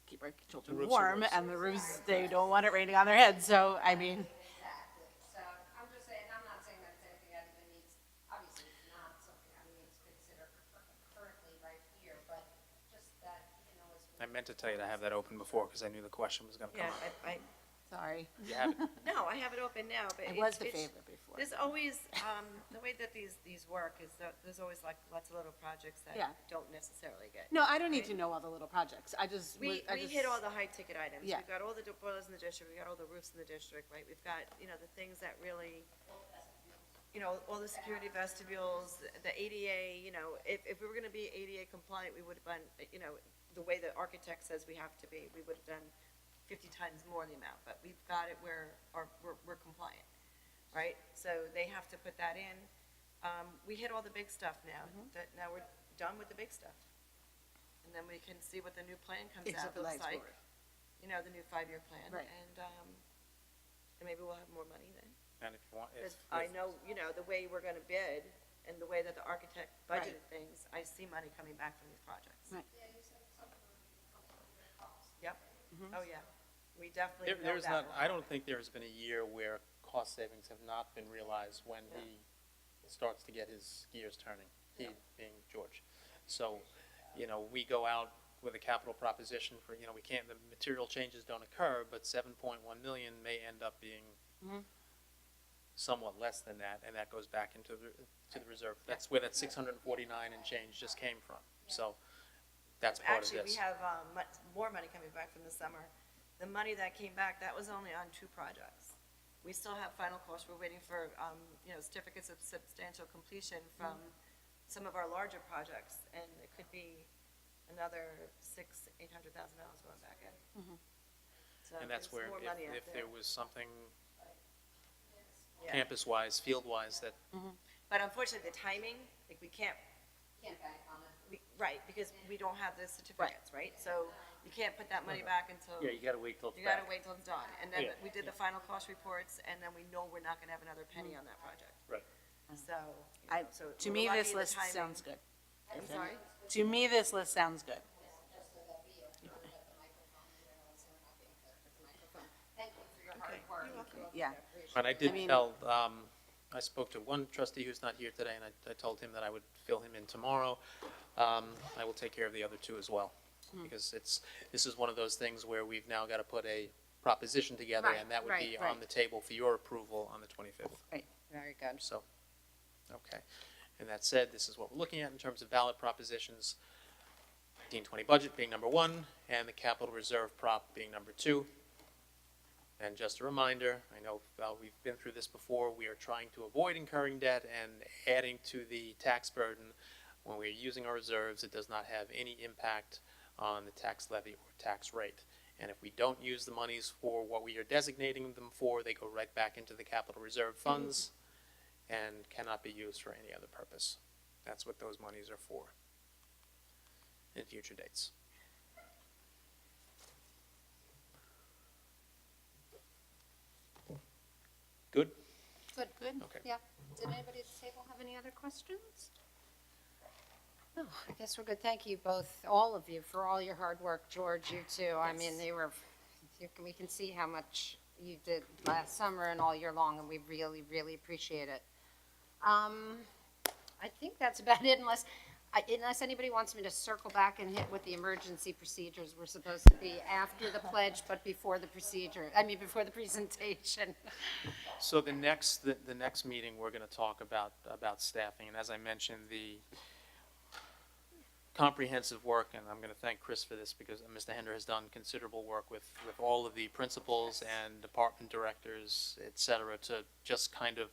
keep our children roofs are warm, roofs. and the roofs, they don't want it raining on their heads, so, I mean, Exactly. So I'm just saying, I'm not saying that it's anything that even needs, obviously it's not something that we need to consider currently right here, but just that, you know, it's. I meant to tell you to have that open before because I knew the question was going to come Yeah, up. sorry. You have it? no, I have it open now, but It was the it's- favorite before. There's always, the way that these work is that there's always like lots of little projects that Yeah. don't necessarily get. No, I don't need to know all the little projects. I just. We I just- hit all the high ticket items. Yeah. We've got all the boilers in the district, we got all the roofs in the district, right? We've got, you know, the things that really, you know, all the security vestibules, the ADA, you know, if we were gonna be ADA compliant, we would have done, you know, the way the architect says we have to be, we would have done 50 times more the amount, but we've got it where we're compliant, right? So they have to put that in. We hit all the big stuff now, that now we're done with the big stuff. And then we can see what the new plan comes out, Except for the looks lights like. board. You know, the new 5-year plan. Right. And maybe we'll have more money then. And if you want, Because I know, you know, the way we're gonna bid and the way that the architect budgeted Right. things, I see money coming back from these projects. Right. Yeah, you said something comes with their cost. Yep. Oh, yeah. We definitely know there's that. not, I don't think there's been a year where cost savings have not been realized when he starts to get his gears turning, he being George. So, you know, we go out with a capital proposition for, you know, we can't, the material changes don't occur, but 7.1 million may end up being somewhat less than that, and that goes back into to the reserve. That's where that 649 and change just came from. So that's part of Actually, we this. have more money coming back from the summer. The money that came back, that was only on 2 projects. We still have final costs. We're waiting for, you know, certificates of substantial completion from some of our larger projects, and it could be another $800,000 going back in. So And that's there's where more money out if there was something Yeah. campus-wise, field-wise, that But unfortunately, the timing, like, we can't, Can't bank on it. right, because we don't have the certificates, right? So you can't put that money back until, Yeah, you gotta wait till it's you gotta back. wait till it's done. And then Yeah. we did the final cost reports, and then we know we're not gonna have another penny on that project. Right. So, you I, know, so to we're me, lucky this the list timing- sounds good. I'm sorry? To me, this list sounds good. Just so that we know that the microphone, you know, so we're not being heard with the microphone. Thank you for your hard work. You're welcome. Yeah. But I did mean- tell, I spoke to one trustee who's not here today, and I told him that I would fill him in tomorrow. I will take care of the other 2 as well, because this is one of those things where we've now got to put a proposition together, Right, and that would right, be right. on the table for your approval on the 25th. Right, very good. So, okay. And that said, this is what we're looking at in terms of ballot propositions. 1920 budget being number 1, and the capital reserve prop being number 2. And just a reminder, I know we've been through this before, we are trying to avoid incurring debt and adding to the tax burden. When we're using our reserves, it does not have any impact on the tax levy or tax rate. And if we don't use the monies for what we are designating them for, they go right back into the capital reserve funds and cannot be used for any other purpose. That's what those monies are for in future dates. Good? Good, good. Okay. Yeah. Did anybody at the table have any other questions? No, I guess we're good. Thank you both, all of you, for all your hard work. George, you too. I mean, we can see how much you did last summer and all year long, and we really, really appreciate it. I think that's about it, unless anybody wants me to circle back and hit what the emergency procedures were supposed to be after the pledge, but before the before the presentation. So the next meeting, we're gonna talk about staffing, and as I mentioned, the comprehensive work, and I'm gonna thank Chris for this, because Mr. Hender has done considerable work with all of the principals and department directors, et cetera, to just kind of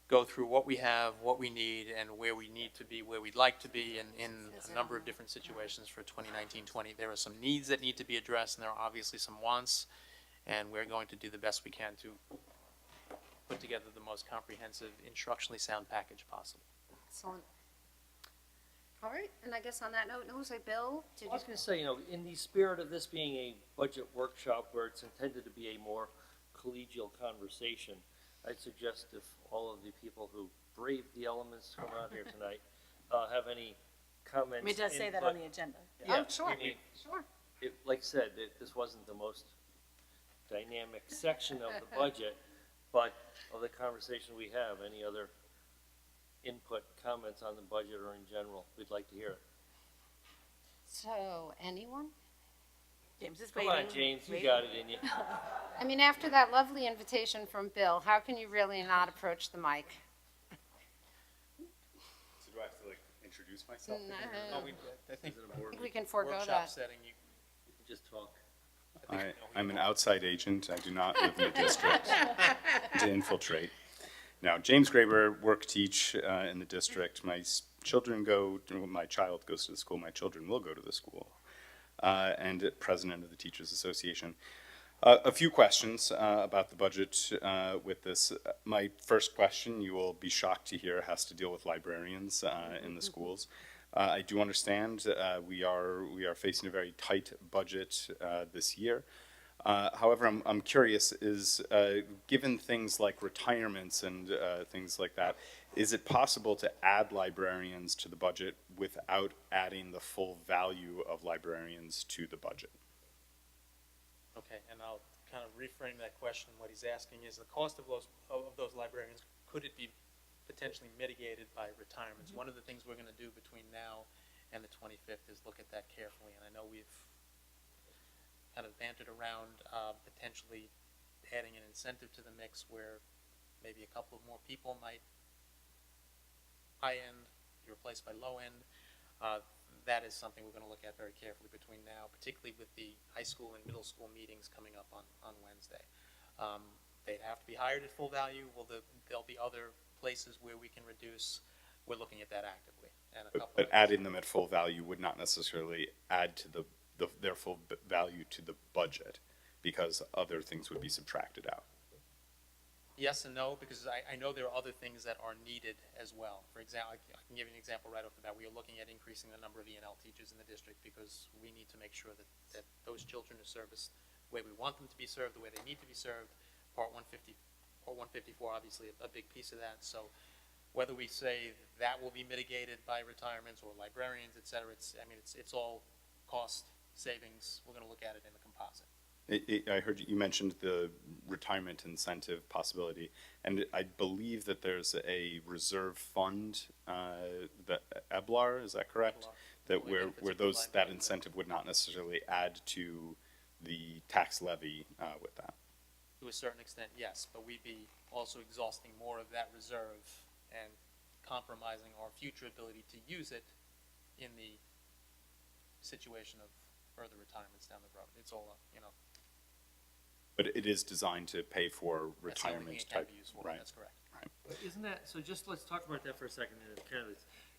go through what we have, what we need, and where we need to be, where we'd like to be in a number of different situations for 2019-20. There are some needs that need to be addressed, and there are obviously some wants, and we're going to do the best we can to put together the most comprehensive, instructionally sound package possible. Excellent. All right, and I guess on that note, Jose, Bill, did I you? was gonna say, in the spirit of this being a budget workshop where it's intended to be a more collegial conversation, I'd suggest if all of the people who braved the elements to come out here tonight, have any comments. It does say that on the agenda. Yeah, Oh, sure, sure. like I said, this wasn't the most dynamic section of the budget, but of the conversation we have, any other input, comments on the budget or in general, we'd like to hear it. So, anyone? James is Come waiting. on, James, you got it in you. I mean, after that lovely invitation from Bill, how can you really not approach the mic? So do I have to like introduce myself? No. No, I think I think we can forego workshop that. setting, You can just talk. I'm an outside agent. I do not live in the district to infiltrate. Now, James Graber, work teach in the district. My child goes to the school. My children will go to the school. And president of the Teachers Association. A few questions about the budget with this. My first question, you will be shocked to hear, has to deal with librarians in the schools. I do understand we are facing a very tight budget this year. However, I'm curious, given things like retirements and things like that, is it possible to add librarians to the budget without adding the full value of librarians to the budget? Okay, and I'll kind of reframe that question. What he's asking is the cost of those librarians, could it be potentially mitigated by retirements? One of the things we're going to do between now and the 25th is look at that carefully, and I know we've kind of bantered around potentially adding an incentive to the mix where maybe a couple of more people might high-end be replaced by low-end. That is something we're going to look at very carefully between now, particularly with the high school and middle school meetings coming up on Wednesday. They'd have to be hired at full value. There'll be other places where we can reduce. We're looking at that actively. And But adding them at full value would not necessarily add to their full value to the budget, because other things would be subtracted out. Yes and no, because I know there are other things that are needed as well. For example, I can give you an example right off the bat. We are looking at increasing the number of E&L teachers in the district because we need to make sure that those children are serviced the way we want them to be served, the way they need to be served. Part 150 or 154, obviously, a big piece of that. So whether we say that will be mitigated by retirements or librarians, et cetera, it's all cost savings. We're going to look at it in the composite. I heard you mentioned the retirement incentive possibility, and I believe that there's a reserve fund, the EBLAR, is that correct? That where that incentive would not necessarily add to the tax levy with that. To a certain extent, yes, but we'd be also exhausting more of that reserve and compromising our future ability to use it in the situation of further retirements down the road. It's all, But it is designed to pay for that's the only thing retirement it can type, be used for. right? That's correct. But isn't that, so just let's talk about that for a second, and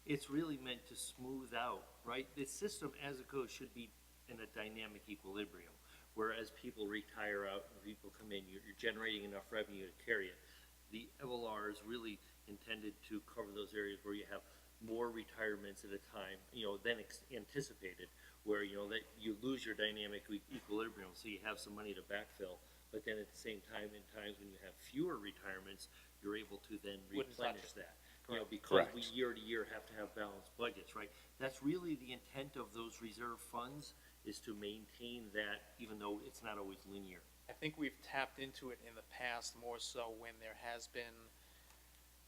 it's really meant to smooth out, right? The system as it goes should be in a dynamic equilibrium, whereas people retire out and people come in, you're generating enough revenue to carry it. The LLR is really intended to cover those areas where you have more retirements at a time, than anticipated, where, that you lose your dynamic equilibrium, so you have some money to backfill, but then at the same time, in times when you have fewer retirements, you're able to then Wouldn't touch replenish it. that. Correct. Because we Correct. year to year have to have balanced budgets, right? That's really the intent of those reserve funds, is to maintain that, even though it's not always linear. I think we've tapped into it in the past more so when there has been,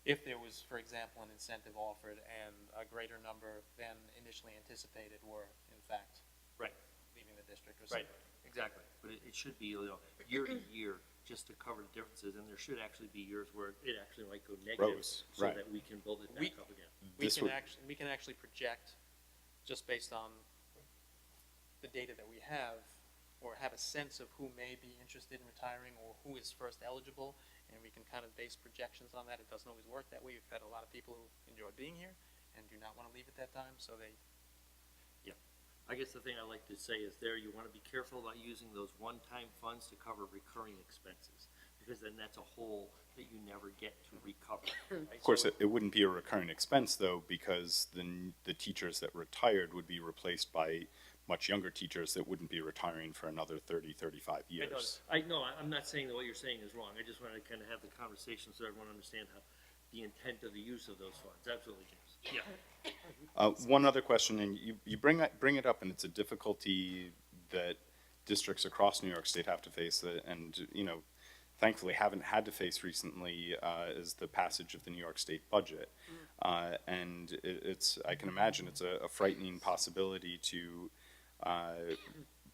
if there was, for example, an incentive offered and a greater number than initially anticipated were, in fact, Right. leaving the district or Right, something. exactly. But it should be, year to year, just to cover the differences, and there should actually be years where it actually might go negative, Rose, so right. that we can build it We- back up again. This would- We can actually project, just based on the data that we have, or have a sense of who may be interested in retiring or who is first eligible, and we can kind of base projections on that. It doesn't always work that way. We've had a lot of people who enjoy being here and do not want to leave at that time, so they, I guess the thing I like to say is there, you want to be careful about using those one-time funds to cover recurring expenses, because then that's a hole that you never get to recover. Right? Of course, So- it wouldn't be a recurring expense though, because the teachers that retired would be replaced by much younger teachers that wouldn't be retiring for another 30, 35 years. I know, I'm not saying that what you're saying is wrong. I just want to kind of have the conversation so everyone understands how, the intent of the use of those funds. Absolutely, James. Yeah. One other question, and you bring it up, and it's a difficulty that districts across New York State have to face, and, thankfully haven't had to face recently, is the passage of the New York State budget. And I can imagine it's a frightening possibility to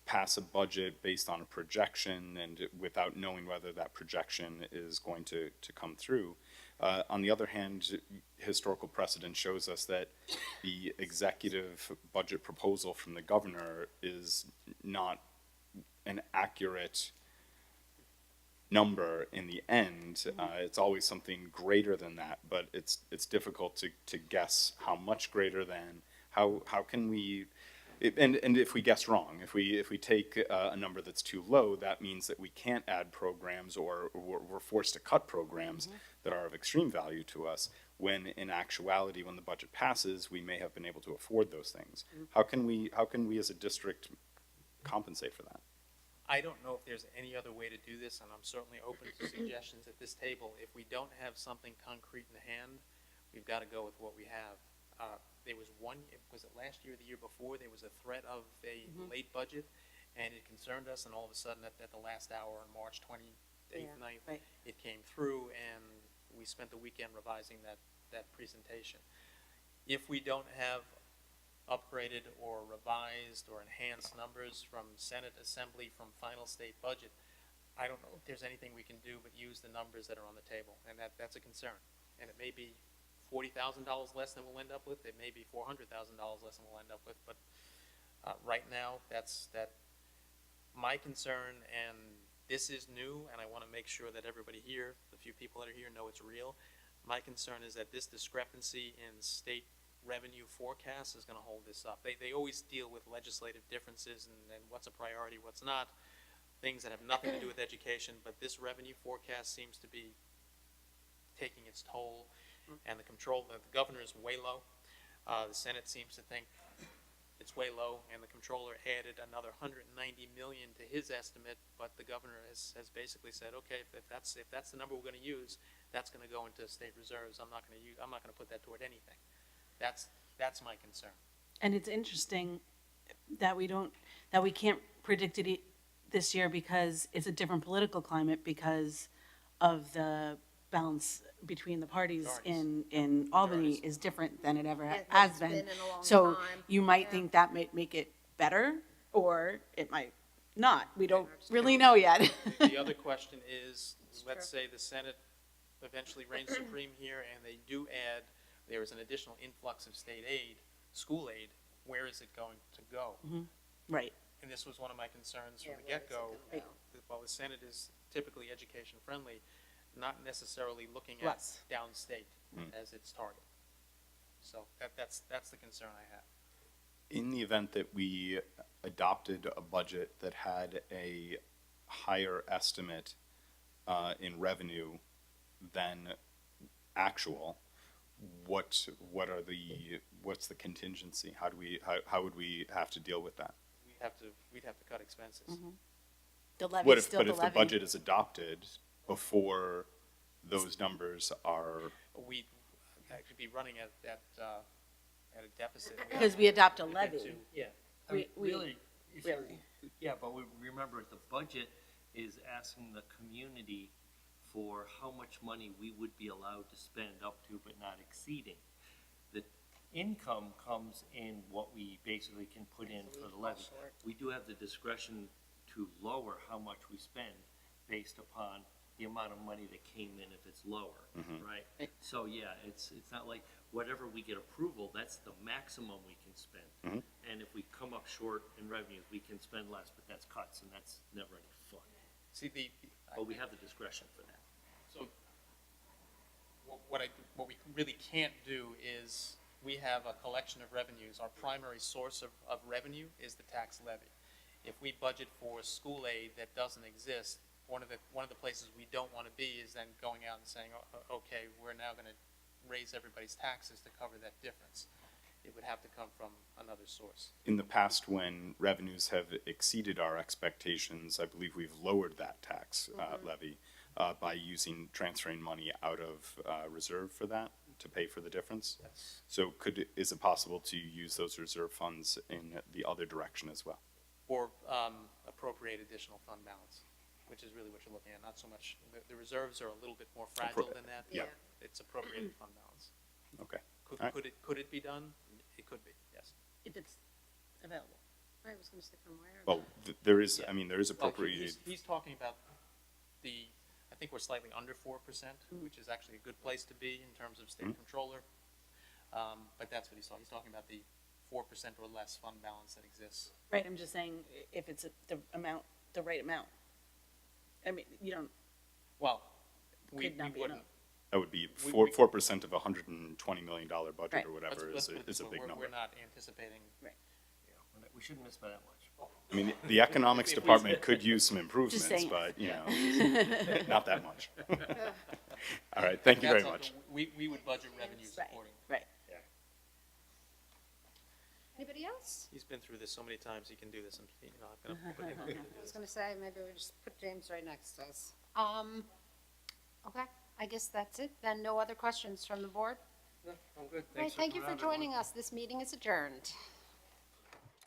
pass a budget based on a projection and without knowing whether that projection is going to come through. On the other hand, historical precedent shows us that the executive budget proposal from the governor is not an accurate number in the end. It's always something greater than that, but it's difficult to guess how much greater than, how can we, and if we guess wrong, if we take a number that's too low, that means that we can't add programs, or we're forced to cut programs that are of extreme value to us, when in actuality, when the budget passes, we may have been able to afford those things. How can we as a district compensate for that? I don't know if there's any other way to do this, and I'm certainly open to suggestions at this table. If we don't have something concrete in hand, we've got to go with what we have. There was was it last year or the year before, there was a threat of a late budget, and it concerned us, and all of a sudden at the last hour on March 28th, 9th, right. it came through, and we spent the weekend revising that presentation. If we don't have upgraded or revised or enhanced numbers from Senate Assembly, from final state budget, I don't know if there's anything we can do but use the numbers that are on the table, and that's a concern. And it may be $40,000 less than we'll end up with, it may be $400,000 less than we'll end up with, but right now, that's my concern, and this is new, and I want to make sure that everybody here, the few people that are here, know it's real. My concern is that this discrepancy in state revenue forecasts is going to hold this up. They always deal with legislative differences and what's a priority, what's not, things that have nothing to do with education, but this revenue forecast seems to be taking its toll, and the governor is way low. The Senate seems to think it's way low, and the controller added another $190 million to his estimate, but the governor has basically said, okay, if that's the number we're going to use, that's going to go into state reserves. I'm not going to put that toward anything. That's my concern. And it's interesting that we can't predict it this year because it's a different political climate because of the balance between the parties in Albany is different than it ever has been. in a long So time. you might think that might make it better, or it might not. We don't really know yet. The other question is, let's say the Senate eventually reigns supreme here, and they do add, there is an additional influx of state aid, school aid, where is it going to go? Right. And this was one of my concerns from the where is it get-go. gonna go? While the Senate is typically education-friendly, not necessarily looking at Less. downstate as its target. So that's the concern I have. In the event that we adopted a budget that had a higher estimate in revenue than actual, what's the contingency? How would we have to deal with that? We'd have to cut expenses. The levy What is if, still but the if levy. the budget is adopted before those numbers are, We'd actually be running at a deficit. Because we adopt a We get levy. to- Yeah. We- Really, If you- really. Yeah, but remember, the budget is asking the community for how much money we would be allowed to spend up to, but not exceeding. The income comes in what we basically can put in for the levy. We do have the discretion to lower how much we spend based upon the amount of money that came in if it's lower, right? So, yeah, it's not like whatever we get approval, that's the maximum we can spend. And if we come up short in revenues, we can spend less, but that's cuts, and that's never any fun. See, But we have the discretion for that. so what we really can't do is, we have a collection of revenues. Our primary source of revenue is the tax levy. If we budget for school aid that doesn't exist, one of the places we don't want to be is then going out and saying, okay, we're now going to raise everybody's taxes to cover that difference. It would have to come from another source. In the past, when revenues have exceeded our expectations, I believe we've lowered that tax levy by transferring money out of reserve for that to pay for the difference. That's, So is it possible to use those reserve funds in the other direction as well? Or appropriate additional fund balance, which is really what you're looking at, not so much, the reserves are a little bit more fragile than that. Yeah. It's appropriated fund balance. Okay. Could, All right. could it be done? It could be, yes. If it's available. I was gonna say from where? Well, there is, Yeah. I mean, there is Well, appropriated, he's talking about I think we're slightly under 4%, which is actually a good place to be in terms of state controller. But that's what he's talking. He's talking about the 4% or less fund balance that exists. Right, I'm just saying, if it's the right amount. I mean, you don't, Well, we Could not be wouldn't. enough. that would be we- 4% of a $120 million budget Right. or whatever let's put it is this a way, big we're number. not anticipating. we shouldn't miss by that much. I mean, the economics If we- department could use some improvements, saying. but, you know, not that much. All right, thank you very That's all- much. We would budget revenues Right. accordingly. right. Anybody else? He's been through this so many times, he can do this. I'm not gonna put him. I was gonna say, maybe we just put James right next to us. Okay, I guess that's it. Then no other questions from the board? No, I'm good. All right, thank you for joining us. This meeting is adjourned.